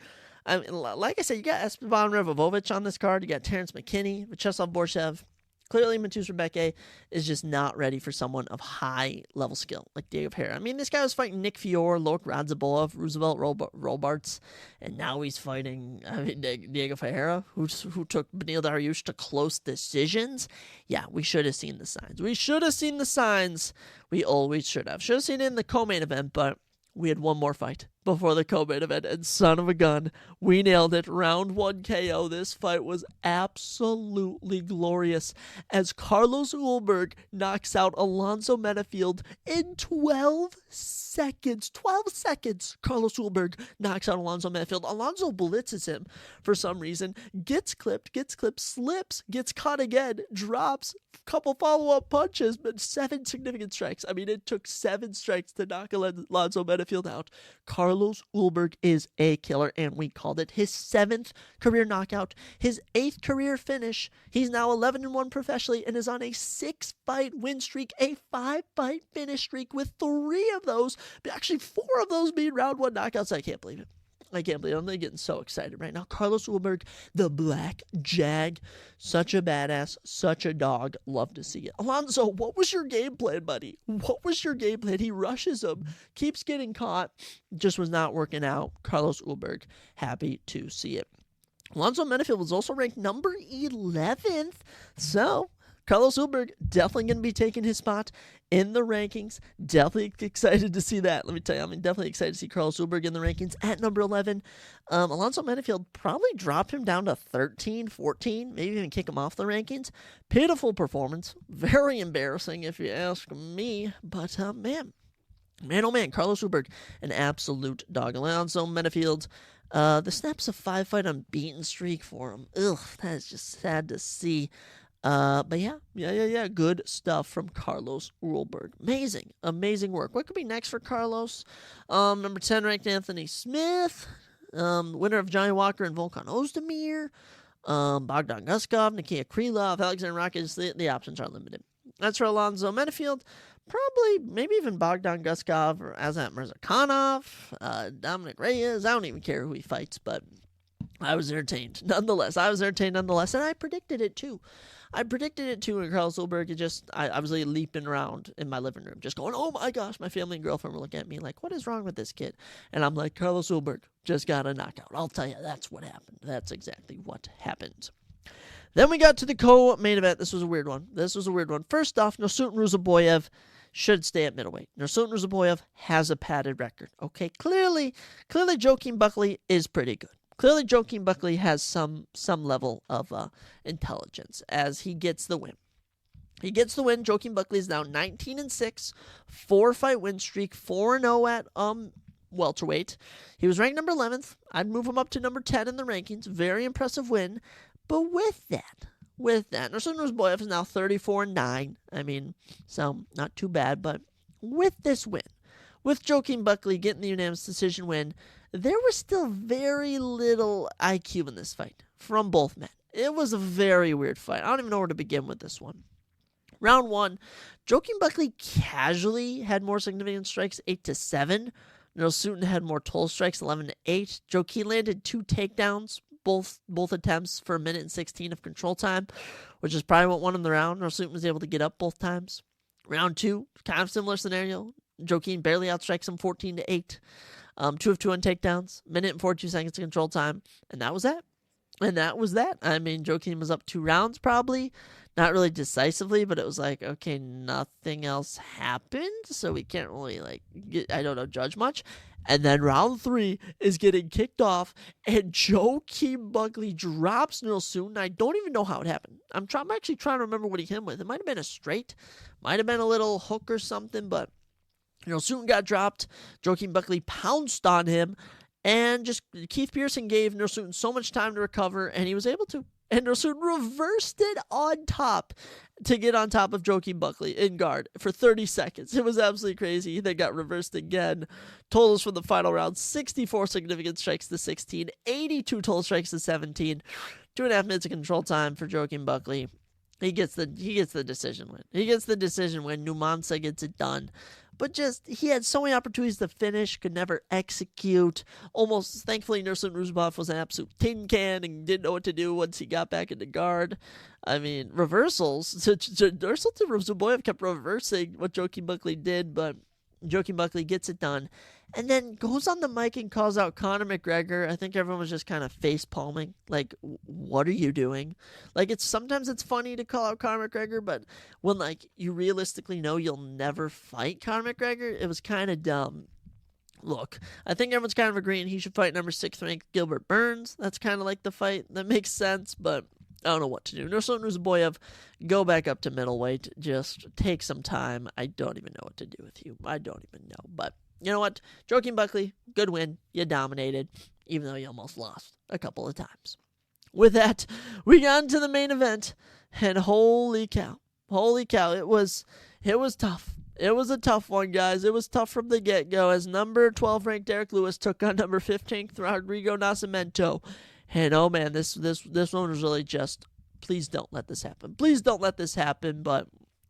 like I said, you got Esteban Revovic on this card. You got Terrence McKinney, Vyacheslav Borshev. Clearly, Matus Rebecca is just not ready for someone of high-level skill like Diego Ferreira. this guy was fighting Nick Fior, Lok Radzhabov, Roosevelt Robarts, and now he's fighting Diego Ferreira, who took Beneil Dariush to close decisions. Yeah, we should have seen the signs. We always should have. Should have seen it in the co-main event, but we had one more fight before the co-main event, and son of a gun, we nailed it. Round 1 KO. This fight was absolutely glorious as Carlos Ulberg knocks out Alonzo Menifield in 12 seconds. 12 seconds, Carlos Ulberg knocks out Alonzo Menifield. Alonzo blitzes him for some reason, gets clipped, slips, gets caught again, drops, couple follow-up punches, but 7 significant strikes. It took 7 strikes to knock Alonzo Menifield out. Carlos Ulberg is a killer, and we called it. His 7th career knockout, his 8th career finish. He's now 11-1 professionally and is on a 6-fight win streak, a 5-fight finish streak, with 3 of those, actually 4 of those being round 1 knockouts. I can't believe it. I'm getting so excited right now. Carlos Ulberg, the Black Jag, such a badass, such a dog. Love to see it. Alonzo, what was your game plan, buddy? What was your game plan? He rushes him, keeps getting caught, just was not working out. Carlos Ulberg, happy to see it. Alonzo Menifield was also ranked number 11th, so Carlos Ulberg definitely going to be taking his spot in the rankings. Definitely excited to see that. Let me tell you, I'm definitely excited to see Carlos Ulberg in the rankings at number 11. Alonzo Menifield probably drop him down to 13, 14, maybe even kick him off the rankings. Pitiful performance. Very embarrassing if you ask me. But, man, oh man, Carlos Ulberg, an absolute dog. Alonzo Menifield, the snaps of 5-fight unbeaten streak for him. Ugh, that is just sad to see. But yeah, good stuff from Carlos Ulberg. Amazing work. What could be next for Carlos? Number 10 ranked Anthony Smith, winner of Johnny Walker and Volkan Ozdemir, Bogdan Guskov, Nikia Krylov, Alexander Rakic. The options are limited. That's for Alonzo Menifield. Probably, maybe even Bogdan Guskov or Azat Mirzakhanov, Dominic Reyes. I don't even care who he fights, but I was entertained nonetheless. And I predicted it too. And Carlos Ulberg, I was like leaping around in my living room, just going, oh my gosh, my family and girlfriend were looking at me like, what is wrong with this kid? And I'm like, Carlos Ulberg just got a knockout. I'll tell you, that's what happened. That's exactly what happened. Then we got to the co-main event. This was a weird one. First off, Nursultan Ruzaboyev should stay at middleweight. Nursultan Ruzaboyev has a padded record. Okay, clearly Joaquin Buckley is pretty good. Clearly, Joaquin Buckley has some level of intelligence as he gets the win. Joaquin Buckley is now 19-6, 4-fight win streak, 4-0 at welterweight. He was ranked number 11th. I'd move him up to number 10 in the rankings. Very impressive win. But with that, Nursultan Ruzaboyev is now 34-9. So not too bad. But with this win, with Joaquin Buckley getting the unanimous decision win, there was still very little IQ in this fight from both men. It was a very weird fight. I don't even know where to begin with this one. Round 1, Joaquin Buckley casually had more significant strikes, 8-7. Nursultan had more total strikes, 11-8. Joaquin landed 2 takedowns, both attempts for 1:16 of control time, which is probably what won him the round. Nursultan was able to get up both times. Round 2, kind of similar scenario. Joaquin barely outstrikes him, 14-8. 2 of 2 on takedowns, 1:42 of control time, and that was that. Joaquin was up 2 rounds probably. not really decisively, but it was like, okay, nothing else happened, so we can't really, like, judge much. And then round 3 is getting kicked off, and Joaquin Buckley drops Nilsson. I don't even know how it happened. I'm actually trying to remember what he hit him with. It might have been a straight, might have been a little hook or something, but Nilsson got dropped. Joaquin Buckley pounced on him, and just Keith Pearson gave Nilsson so much time to recover, and he was able to. And Nilsson reversed it on top to get on top of Joaquin Buckley in guard for 30 seconds. It was absolutely crazy. He then got reversed again. Totals from the final round, 64 significant strikes to 16, 82 total strikes to 17, 2.5 minutes of control time for Joaquin Buckley. He gets the decision win. He gets the decision win. Numancia gets it done. But just, he had so many opportunities to finish, could never execute. Almost, thankfully, Nursultan Ruzubov was an absolute tin can and didn't know what to do once he got back into guard. I mean, reversals. Nursultan Ruzubov kept reversing what Joaquin Buckley did, but Joaquin Buckley gets it done. And then goes on the mic and calls out Conor McGregor. I think everyone was just kind of face palming. Like, what are you doing? Like, sometimes it's funny to call out Conor McGregor, but when, like, you realistically know you'll never fight Conor McGregor, it was kind of dumb. Look, I think everyone's kind of agreeing he should fight number 6 ranked Gilbert Burns. That's kind of like the fight that makes sense, but I don't know what to do. Nursultan Ruzubov, go back up to middleweight. Just take some time. I don't even know what to do with you. I don't even know, but you know what? Joaquin Buckley, good win. You dominated, even though you almost lost a couple of times. With that, we got into the main event, and holy cow, it was tough. It was a tough one, guys. It was tough from the get-go, as number 12 ranked Derek Lewis took on number 15 Rodrigo Nascimento. And oh man, this one was really just, please don't let this happen. Please don't let this happen, but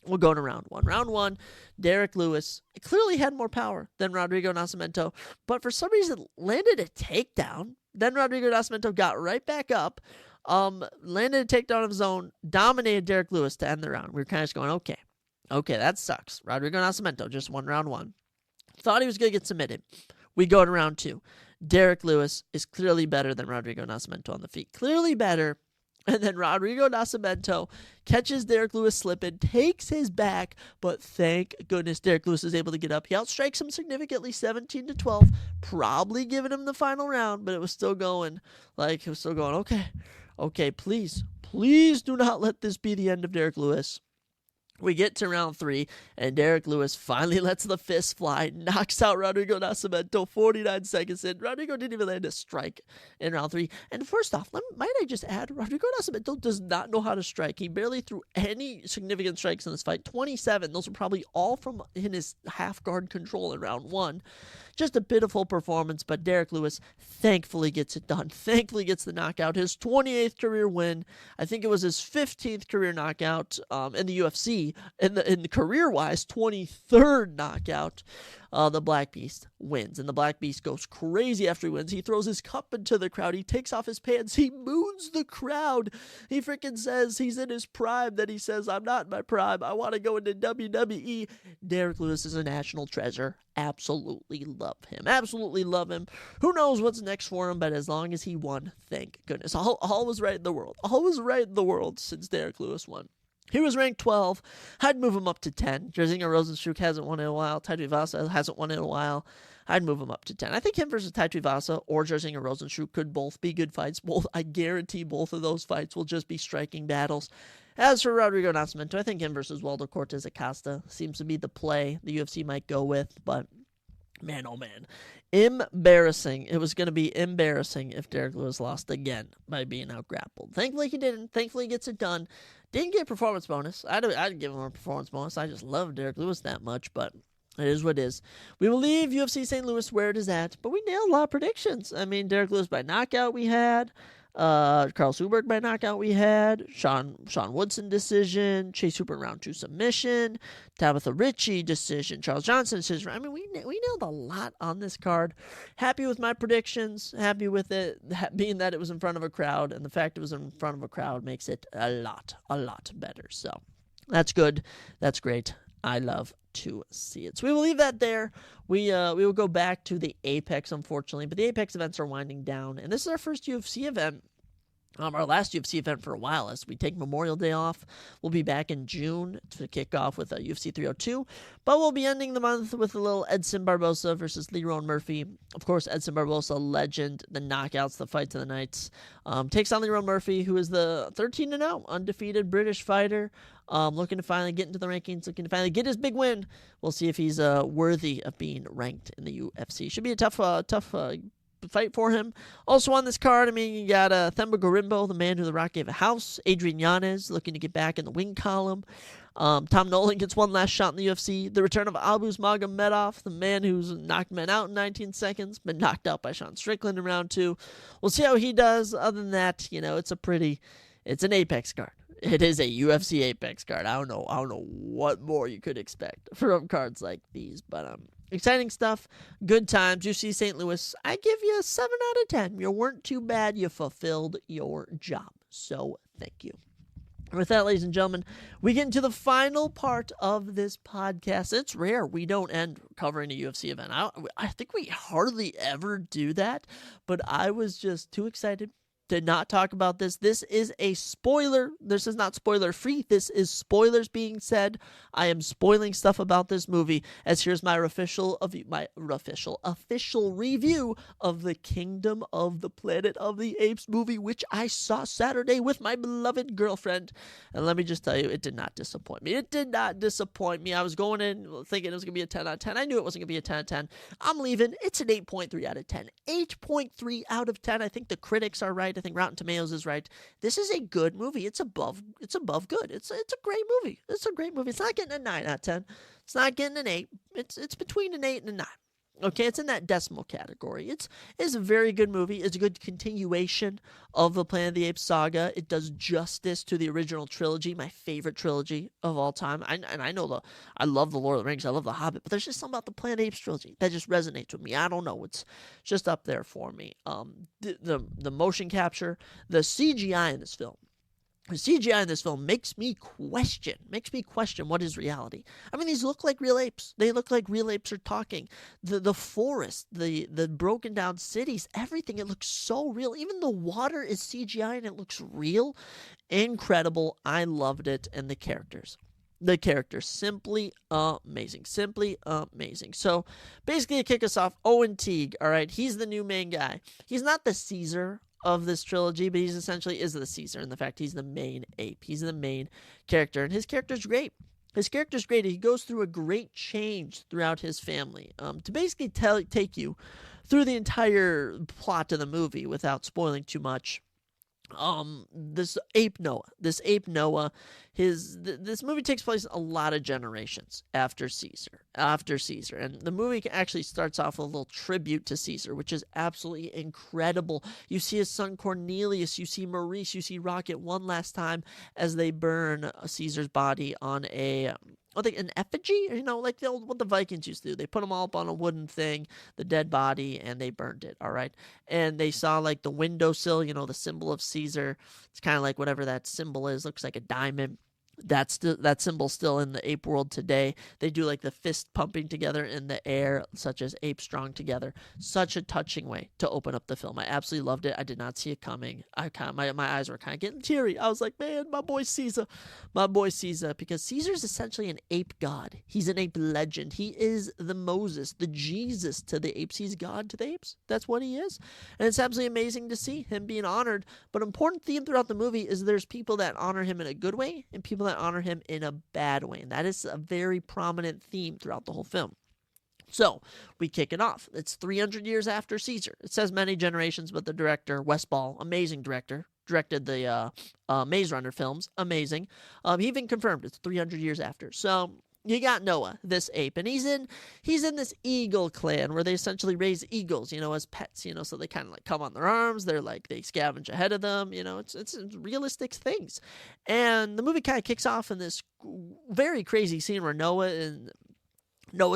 we'll go to round 1. Round 1, Derek Lewis clearly had more power than Rodrigo Nascimento, but for some reason landed a takedown. Then Rodrigo Nascimento got right back up, landed a takedown of his own, dominated Derek Lewis to end the round. We were kind of just going, okay, that sucks. Rodrigo Nascimento just won round 1. Thought he was going to get submitted. We go to round 2. Derek Lewis is clearly better than Rodrigo Nascimento on the feet. Clearly better. And then Rodrigo Nascimento catches Derek Lewis slipping, takes his back, but thank goodness Derek Lewis is able to get up. He outstrikes him significantly, 17-12, probably giving him the final round, but it was still going. Okay, please do not let this be the end of Derek Lewis. We get to round 3, and Derek Lewis finally lets the fist fly, knocks out Rodrigo Nascimento 49 seconds in. Rodrigo didn't even land a strike in round 3. And first off, might I just add, Rodrigo Nascimento does not know how to strike. He barely threw any significant strikes in this fight. 27, those were probably all from in his half-guard control in round 1. Just a pitiful performance, but Derek Lewis thankfully gets it done. Thankfully gets the knockout. His 28th career win. I think it was his 15th career knockout in the UFC. In the career-wise, 23rd knockout. The Black Beast wins, and the Black Beast goes crazy after he wins. He throws his cup into the crowd. He takes off his pants. He moons the crowd. He freaking says he's in his prime. Then he says, I'm not in my prime. I want to go into WWE. Derek Lewis is a national treasure. Absolutely love him. Absolutely love him. Who knows what's next for him, but as long as he won, thank goodness. All was right in the world. All was right in the world since Derek Lewis won. He was ranked 12. I'd move him up to 10. Jairzinho Rozenstruik hasn't won in a while. Tai Tuivasa hasn't won in a while. I'd move him up to 10. I think him versus Tai Tuivasa or Jairzinho Rozenstruik could both be good fights. I guarantee both of those fights will just be striking battles. As for Rodrigo Nascimento, I think him versus Waldo Cortez Acosta seems to be the play the UFC might go with, but man, oh man. Embarrassing. It was going to be embarrassing if Derek Lewis lost again by being out-grappled. Thankfully he didn't. Thankfully he gets it done. Didn't get a performance bonus. I'd give him a performance bonus. I just love Derek Lewis that much, but it is what it is. We will leave UFC St. Louis where it is at, but we nailed a lot of predictions. I mean, Derek Lewis by knockout we had. Carl Suberg by knockout we had. Sean Woodson decision. Chase Hooper round 2 submission. Tabitha Ritchie decision. Charles Johnson decision. I mean, we nailed a lot on this card. Happy with my predictions. Happy with it being that it was in front of a crowd, and the fact it was in front of a crowd makes it a lot better. So that's good. That's great. I love to see it. So we will leave that there. We will go back to the Apex, unfortunately, but the Apex events are winding down, and this is our first UFC event our last UFC event for a while as we take Memorial Day off. We'll be back in June to kick off with UFC 302, but we'll be ending the month with a little Edson Barbosa versus Lerone Murphy. Of course, Edson Barbosa, legend, the knockouts, the fights of the nights. Takes on Lerone Murphy, who is the 13-0 undefeated British fighter. Looking to finally get into the rankings, looking to finally get his big win. We'll see if he's worthy of being ranked in the UFC. Should be a tough fight for him. Also on this card, you got Themba Gorimbo, the man who The Rock gave a house. Adrian Yanez looking to get back in the win column. Tom Nolan gets one last shot in the UFC. The return of Abus Magomedov, the man who's knocked men out in 19 seconds, been knocked out by Sean Strickland in round 2. We'll see how he does. Other than that, it's an Apex card. It is a UFC Apex card. I don't know what more you could expect from cards like these, but exciting stuff, good times. UFC St. Louis, I give you a 7 out of 10. You weren't too bad. You fulfilled your job. So thank you. With that, ladies and gentlemen, we get into the final part of this podcast. It's rare we don't end covering a UFC event. I think we hardly ever do that, but I was just too excited to not talk about this. This is a spoiler. This is not spoiler free. This is spoilers being said. I am spoiling stuff about this movie, as here's my official review of the Kingdom of the Planet of the Apes movie, which I saw Saturday with my beloved girlfriend. And let me just tell you, it did not disappoint me. It did not disappoint me. I was going in thinking it was going to be a 10 out of 10. I knew it wasn't going to be a 10 out of 10. I'm leaving. It's an 8.3 out of 10. 8.3 out of 10. I think the critics are right. I think Rotten Tomatoes is right. This is a good movie. It's above good. It's a great movie. It's a great movie. It's not getting a 9 out of 10. It's not getting an 8. It's between an 8 and a 9. Okay, it's in that decimal category. It's a very good movie. It's a good continuation of the Planet of the Apes saga. It does justice to the original trilogy, my favorite trilogy of all time. I love the Lord of the Rings. I love the Hobbit, but there's just something about the Planet of the Apes trilogy that just resonates with me. I don't know. It's just up there for me. The motion capture, the CGI in this film. The CGI in this film makes me question what is reality. These look like real apes. They look like real apes are talking. The forest, the broken down cities, everything, it looks so real. Even the water is CGI and it looks real. Incredible. I loved it. And the characters, simply amazing. So basically to kick us off, Owen Teague, all right, he's the new main guy. He's not the Caesar of this trilogy, but he's essentially is the Caesar in the fact he's the main ape. He's the main character, and his character's great. He goes through a great change throughout his family to basically take you through the entire plot of the movie without spoiling too much. This ape Noah, this movie takes place a lot of generations after Caesar, and the movie actually starts off with a little tribute to Caesar, which is absolutely incredible. You see his son Cornelius, you see Maurice, you see Rocket one last time as they burn Caesar's body on an effigy, like what the Vikings used to do. They put them all up on a wooden thing, the dead body, and they burned it, all right? And they saw, like, the windowsill, the symbol of Caesar. It's kind of like whatever that symbol is. Looks like a diamond. That symbol's still in the ape world today. They do like the fist pumping together in the air, such as Ape Strong Together. Such a touching way to open up the film. I absolutely loved it. I did not see it coming. My eyes were kind of getting teary. I was like, man, my boy Caesar, because Caesar's essentially an ape god. He's an ape legend. He is the Moses, the Jesus to the apes. He's God to the apes. That's what he is. And it's absolutely amazing to see him being honored. But an important theme throughout the movie is there's people that honor him in a good way and people that honor him in a bad way, and that is a very prominent theme throughout the whole film. So we kick it off. It's 300 years after Caesar. It says many generations, but the director, Wes Ball, amazing director, directed the Maze Runner films, amazing. He even confirmed it's 300 years after. So you got Noah, this ape, and he's in this eagle clan where they essentially raise eagles, as pets, so they kind of like come on their arms. They're like, they scavenge ahead of them, it's realistic things. And the movie kind of kicks off in this very crazy scene where Noah's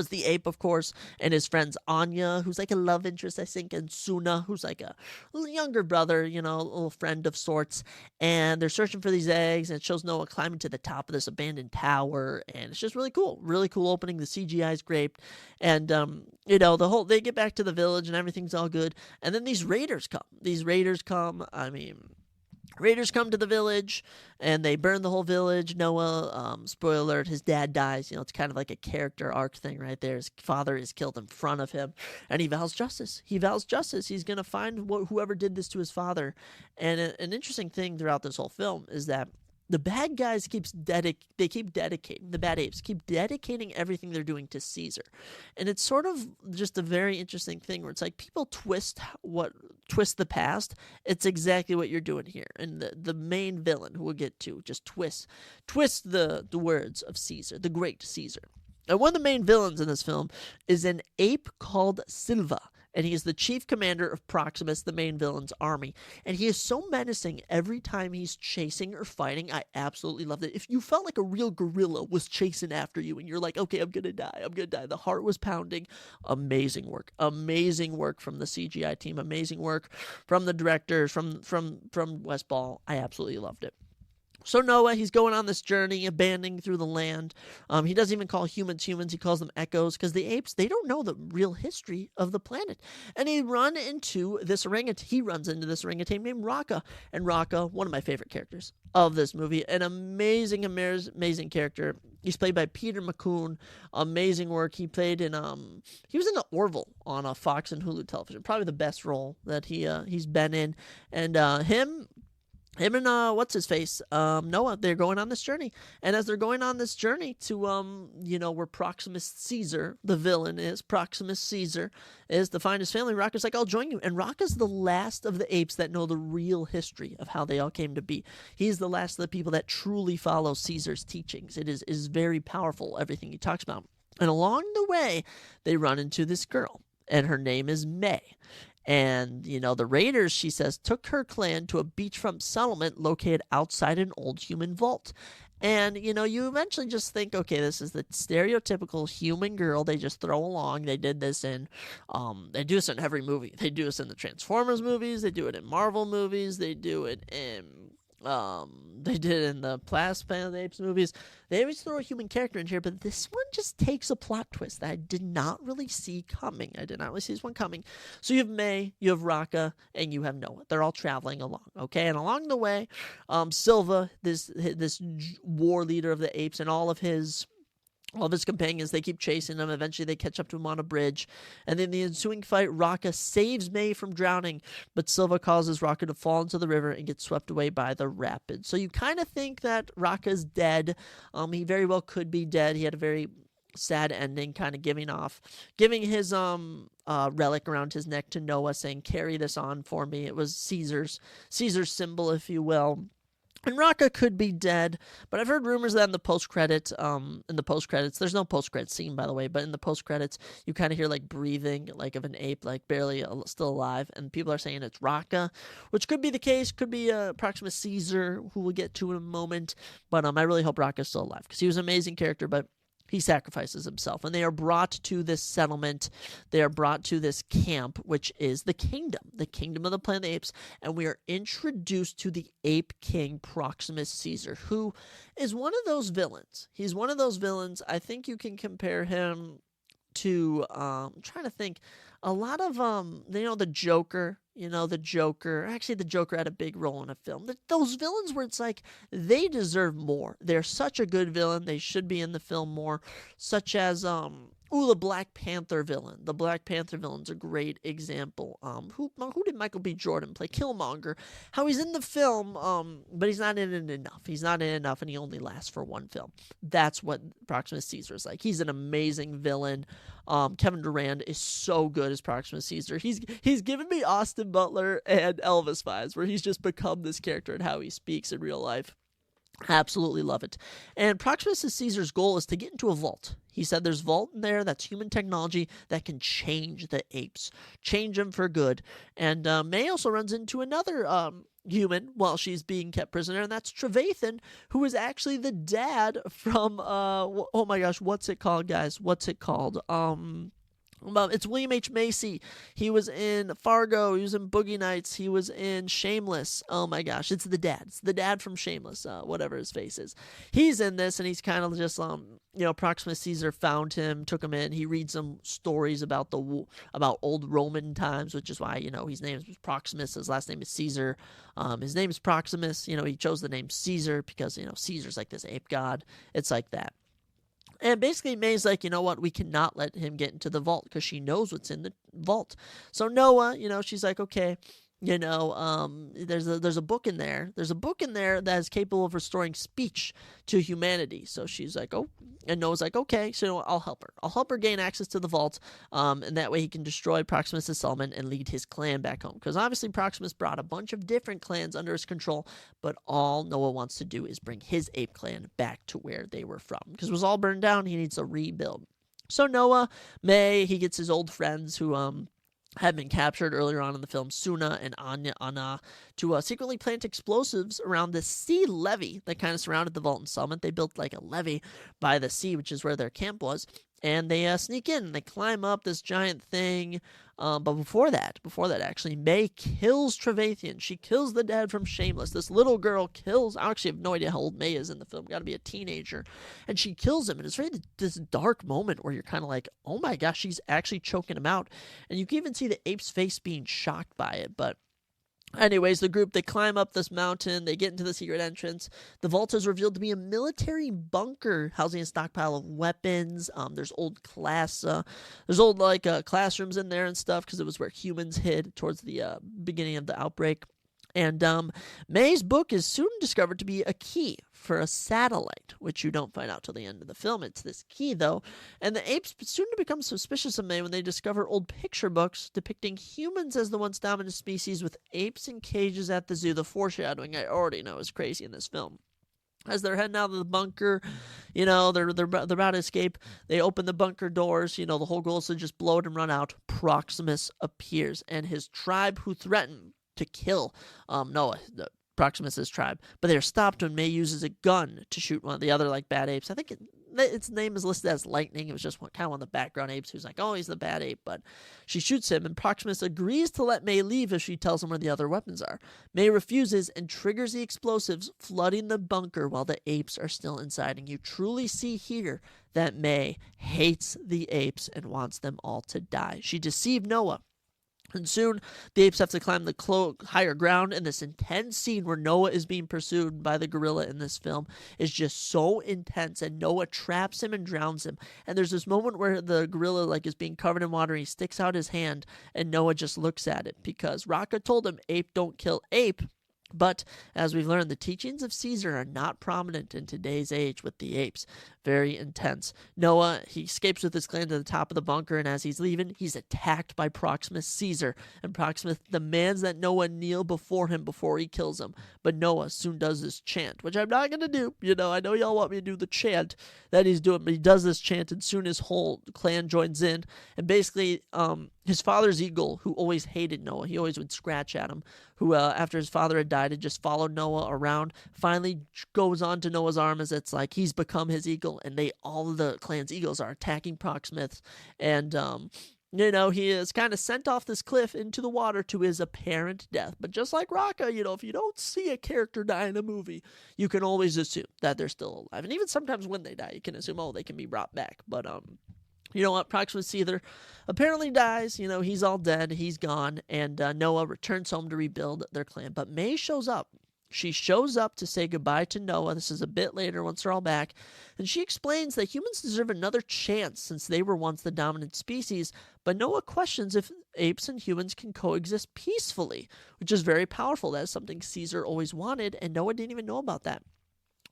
the ape, of course, and his friends Anya, who's like a love interest, I think, and Suna, who's like a little younger brother, a little friend of sorts. And they're searching for these eggs, and it shows Noah climbing to the top of this abandoned tower, and it's just really cool opening. The CGI is great, and they get back to the village, and everything's all good. And then these raiders come. Raiders come to the village, and they burn the whole village. Noah, spoiler alert, his dad dies. It's kind of like a character arc thing right there. His father is killed in front of him, and he vows justice. He's going to find whoever did this to his father. And an interesting thing throughout this whole film is that the bad guys the bad apes keep dedicating everything they're doing to Caesar. And it's sort of just a very interesting thing where it's like people twist the past. It's exactly what you're doing here. And the main villain, who we'll get to, just twist the words of Caesar, the great Caesar. And one of the main villains in this film is an ape called Silva. And he is the chief commander of Proximus, the main villain's army. And he is so menacing every time he's chasing or fighting. I absolutely loved it. If you felt like a real gorilla was chasing after you and you're like, okay, I'm going to die. The heart was pounding. Amazing work from the CGI team. Amazing work from the directors, from Wes Ball. I absolutely loved it. So Noah, he's going on this journey, abandoning through the land. He doesn't even call humans humans. He calls them echoes, because the apes, they don't know the real history of the planet. And he runs into this orangutan named Raka. And Raka, one of my favorite characters of this movie, an amazing character. He's played by Peter McCoon. Amazing work. He played in he was in the Orville on Fox and Hulu television. Probably the best role that he's been in. And him and what's his face, Noah, they're going on this journey. And as they're going on this journey to where Proximus Caesar, the villain is, Proximus Caesar is to find his family, Raka's like, I'll join you. And Raka's the last of the apes that know the real history of how they all came to be. He's the last of the people that truly follow Caesar's teachings. It is very powerful, everything he talks about. And along the way, they run into this girl, and her name is May. And, the Raiders, she says, took her clan to a beachfront settlement located outside an old human vault. And, you eventually just think, okay, this is the stereotypical human girl they just throw along. They did this they do this in every movie. They do this in the Transformers movies. They do it in Marvel movies. They do it in... they did in the Planet of the Apes movies. They always throw a human character in here, but this one just takes a plot twist that I did not really see coming. I did not really see this one coming. So you have May, you have Raka, and you have Noah. They're all traveling along, okay? And along the way, Silva, this war leader of the apes, and all of his companions, they keep chasing him. Eventually, they catch up to him on a bridge. And in the ensuing fight, Raka saves May from drowning, but Silva causes Raka to fall into the river and get swept away by the rapids. So you kind of think that Raka's dead. He very well could be dead. He had a very sad ending, kind of giving his relic around his neck to Noah, saying, carry this on for me. It was Caesar's symbol, if you will. And Raka could be dead, but I've heard rumors that in the post-credits, there's no post-credit scene, by the way, but in the post-credits, you kind of hear, like, breathing, like, of an ape, like, barely still alive, and people are saying it's Raka, which could be the case, could be Proximus Caesar, who we'll get to in a moment, but I really hope Raka's still alive, because he was an amazing character, but he sacrifices himself, and they are brought to this settlement. They are brought to this camp, which is the kingdom of the Planet of the Apes, and we are introduced to the ape king Proximus Caesar, who is one of those villains. He's one of those villains. I think you can compare him to, I'm trying to think, a lot of, the Joker. The Joker. Actually, the Joker had a big role in a film. Those villains where it's like, they deserve more. They're such a good villain. They should be in the film more. Such as, the Black Panther villain. The Black Panther villain's a great example. Who did Michael B. Jordan play? Killmonger. How he's in the film, but he's not in it enough. He's not in it enough, and he only lasts for one film. That's what Proximus Caesar is like. He's an amazing villain. Kevin Durant is so good as Proximus Caesar. He's given me Austin Butler and Elvis vibes, where he's just become this character and how he speaks in real life. Absolutely love it. And Proximus Caesar's goal is to get into a vault. He said there's a vault in there that's human technology that can change the apes, change them for good. And May also runs into another human while she's being kept prisoner, and that's Trevathan, who is actually the dad from, oh my gosh, what's it called, guys? What's it called? It's William H. Macy. He was in Fargo. He was in Boogie Nights. He was in Shameless. Oh my gosh, it's the dad. It's the dad from Shameless, whatever his face is. He's in this, and he's kind of just, Proximus Caesar found him, took him in. He reads some stories about about old Roman times, which is why, his name is Proximus. His last name is Caesar. His name is Proximus. He chose the name Caesar because, Caesar's like this ape god. It's like that. And basically, May's like, you know what? We cannot let him get into the vault because she knows what's in the vault. So Noah, she's like, okay, there's a book in there. There's a book in there that is capable of restoring speech to humanity. So she's like, oh, and Noah's like, okay, so I'll help her. I'll help her gain access to the vault, and that way he can destroy Proximus' settlement and lead his clan back home. Because obviously Proximus brought a bunch of different clans under his control, but all Noah wants to do is bring his ape clan back to where they were from. Because it was all burned down, he needs to rebuild. So Noah, May, he gets his old friends who, had been captured earlier on in the film, Suna and Anna, to secretly plant explosives around the sea levee that kind of surrounded the vault and settlement. They built like a levee by the sea, which is where their camp was, and they sneak in and they climb up this giant thing. But before that, actually, May kills Trevathan. She kills the dad from Shameless. This little girl kills. I actually have no idea how old May is in the film. Got to be a teenager, and she kills him. And it's really this dark moment where you're kind of like, oh my gosh, she's actually choking him out, and you can even see the ape's face being shocked by it. But anyways, the group, they climb up this mountain, they get into the secret entrance. The vault is revealed to be a military bunker housing a stockpile of weapons. There's old classrooms in there and stuff, because it was where humans hid towards the beginning of the outbreak. And May's book is soon discovered to be a key for a satellite, which you don't find out till the end of the film. It's this key, though. And the apes soon become suspicious of May when they discover old picture books depicting humans as the once dominant species, with apes in cages at the zoo. The foreshadowing, I already know, is crazy in this film. As they're heading out of the bunker, they're about to escape. They open the bunker doors. The whole goal is to just blow it and run out. Proximus appears, and his tribe, who threaten to kill Noah, Proximus' tribe, but they're stopped when May uses a gun to shoot one of the other bad apes. I think its name is listed as Lightning. It was just kind of one of the background apes who's like, oh, he's the bad ape, but she shoots him, and Proximus agrees to let May leave if she tells him where the other weapons are. May refuses and triggers the explosives, flooding the bunker while the apes are still inside, and you truly see here that May hates the apes and wants them all to die. She deceived Noah. And soon, the apes have to climb the higher ground, and this intense scene where Noah is being pursued by the gorilla in this film is just so intense, and Noah traps him and drowns him. And there's this moment where the gorilla is being covered in water, and he sticks out his hand, and Noah just looks at it, because Raka told him, ape don't kill ape. But, as we've learned, the teachings of Caesar are not prominent in today's age with the apes. Very intense. Noah, he escapes with his clan to the top of the bunker, and as he's leaving, he's attacked by Proximus Caesar. And Proximus demands that Noah kneel before him before he kills him. But Noah soon does this chant, which I'm not going to do. I know y'all want me to do the chant that he's doing, but he does this chant, and soon his whole clan joins in. And basically, his father's eagle, who always hated Noah, he always would scratch at him, who after his father had died had just followed Noah around, finally goes on to Noah's arm, as it's like he's become his eagle, and all of the clan's eagles are attacking Proximus, and he is kind of sent off this cliff into the water to his apparent death. But just like Raka, if you don't see a character die in a movie, you can always assume that they're still alive, and even sometimes when they die, you can assume, they can be brought back. But you know what? Proximus Caesar apparently dies. He's all dead. He's gone. And Noah returns home to rebuild their clan. But May shows up. She shows up to say goodbye to Noah. This is a bit later once they're all back. And she explains that humans deserve another chance since they were once the dominant species. But Noah questions if apes and humans can coexist peacefully, which is very powerful. That is something Caesar always wanted, and Noah didn't even know about that.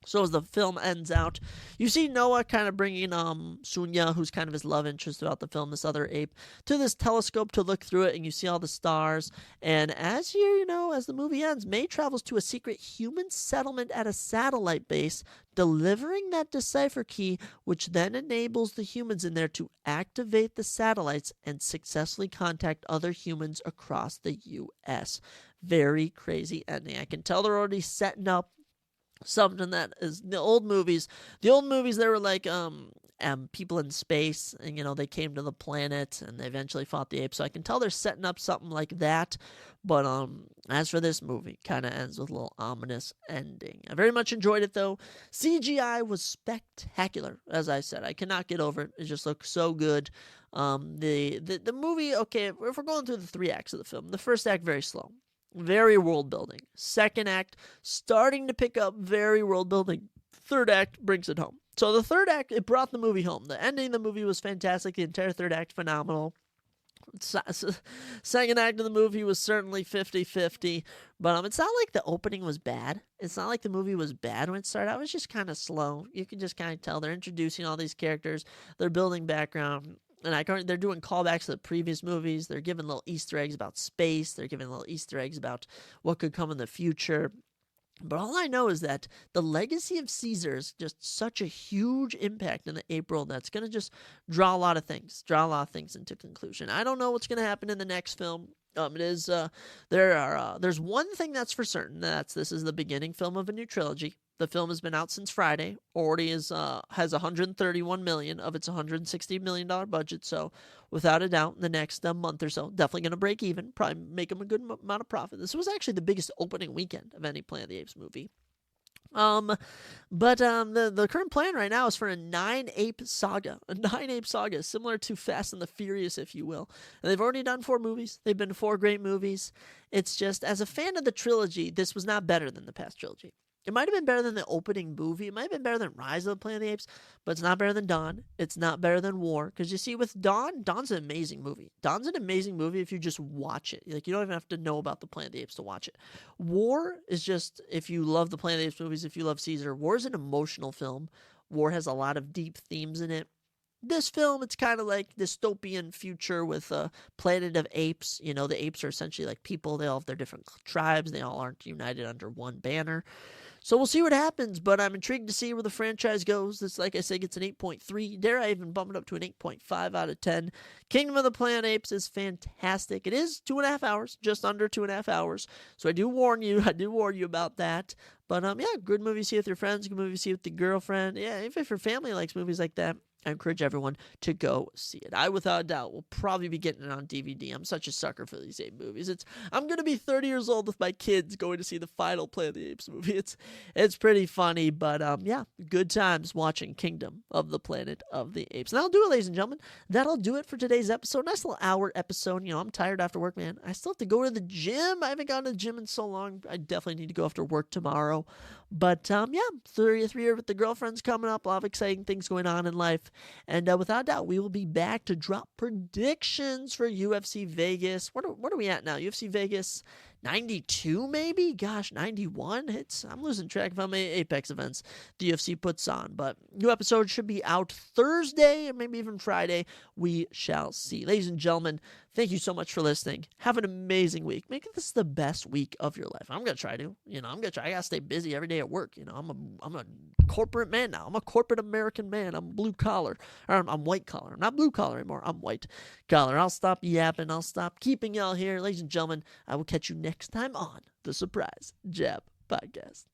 So as the film ends out, you see Noah kind of bringing Sunya, who's kind of his love interest throughout the film, this other ape, to this telescope to look through it, and you see all the stars. And as as the movie ends, May travels to a secret human settlement at a satellite base, delivering that decipher key, which then enables the humans in there to activate the satellites and successfully contact other humans across the U.S. Very crazy ending. I can tell they're already setting up something that is the old movies. The old movies, they were like people in space, and they came to the planet and they eventually fought the apes. So I can tell they're setting up something like that. But as for this movie, kind of ends with a little ominous ending. I very much enjoyed it though. CGI was spectacular, as I said. I cannot get over it. It just looks so good. The movie, okay, if we're going through the 3 acts of the film, the first act very slow. Very world building. Second act, starting to pick up, very world building. Third act brings it home. So the third act, it brought the movie home. The ending of the movie was fantastic. The entire third act, phenomenal. Second act of the movie was certainly 50-50. But it's not like the opening was bad. It's not like the movie was bad when it started out. It was just kind of slow. You can just kind of tell they're introducing all these characters. They're building background. And they're doing callbacks to the previous movies. They're giving little Easter eggs about space. They're giving little Easter eggs about what could come in the future. But all I know is that the legacy of Caesar is just such a huge impact in the ape world that's going to just draw a lot of things into conclusion. I don't know what's going to happen in the next film. There's one thing that's for certain. This is the beginning film of a new trilogy. The film has been out since Friday. Already has $131 million of its $160 million budget. So, without a doubt, in the next month or so, definitely going to break even. Probably make them a good amount of profit. This was actually the biggest opening weekend of any Planet of the Apes movie. The current plan right now is for a 9-ape saga. A 9-ape saga, similar to Fast and the Furious, if you will. And they've already done 4 movies. They've been 4 great movies. It's just, as a fan of the trilogy, this was not better than the past trilogy. It might have been better than the opening movie. It might have been better than Rise of the Planet of the Apes, but it's not better than Dawn. It's not better than War. Because you see, with Dawn's an amazing movie. Dawn's an amazing movie if you just watch it. Like, you don't even have to know about the Planet of the Apes to watch it. War is just, if you love the Planet of the Apes movies, if you love Caesar, War is an emotional film. War has a lot of deep themes in it. This film, it's kind of like dystopian future with a planet of apes. The apes are essentially like people. They all have their different tribes. They all aren't united under one banner. So we'll see what happens, but I'm intrigued to see where the franchise goes. This, like I said, gets an 8.3. Dare I even bump it up to an 8.5 out of 10. Kingdom of the Planet Apes is fantastic. It is 2.5 hours, just under 2.5 hours. So I do warn you about that. But good movie to see with your friends, good movie to see with the girlfriend. Yeah, if your family likes movies like that, I encourage everyone to go see it. I, without a doubt, will probably be getting it on DVD. I'm such a sucker for these ape movies. I'm going to be 30 years old with my kids going to see the final Planet of the Apes movie. It's pretty funny, but good times watching Kingdom of the Planet of the Apes. And that'll do it, ladies and gentlemen. That'll do it for today's episode. Nice little hour episode. I'm tired after work, man. I still have to go to the gym. I haven't gone to the gym in so long. I definitely need to go after work tomorrow. But 3 years with the girlfriend's coming up. A lot of exciting things going on in life. And without doubt, we will be back to drop predictions for UFC Vegas. What are we at now? UFC Vegas 92 maybe? Gosh, 91? I'm losing track of how many Apex events the UFC puts on. But new episode should be out Thursday or maybe even Friday. We shall see. Ladies and gentlemen, thank you so much for listening. Have an amazing week. Make this the best week of your life. I'm going to try to. I got to stay busy every day at work. I'm a corporate man now. I'm a corporate American man. I'm blue collar. Or I'm white collar. I'm not blue collar anymore. I'm white collar. I'll stop yapping. I'll stop keeping y'all here. Ladies and gentlemen, I will catch you next time on the Surprise Jab Podcast.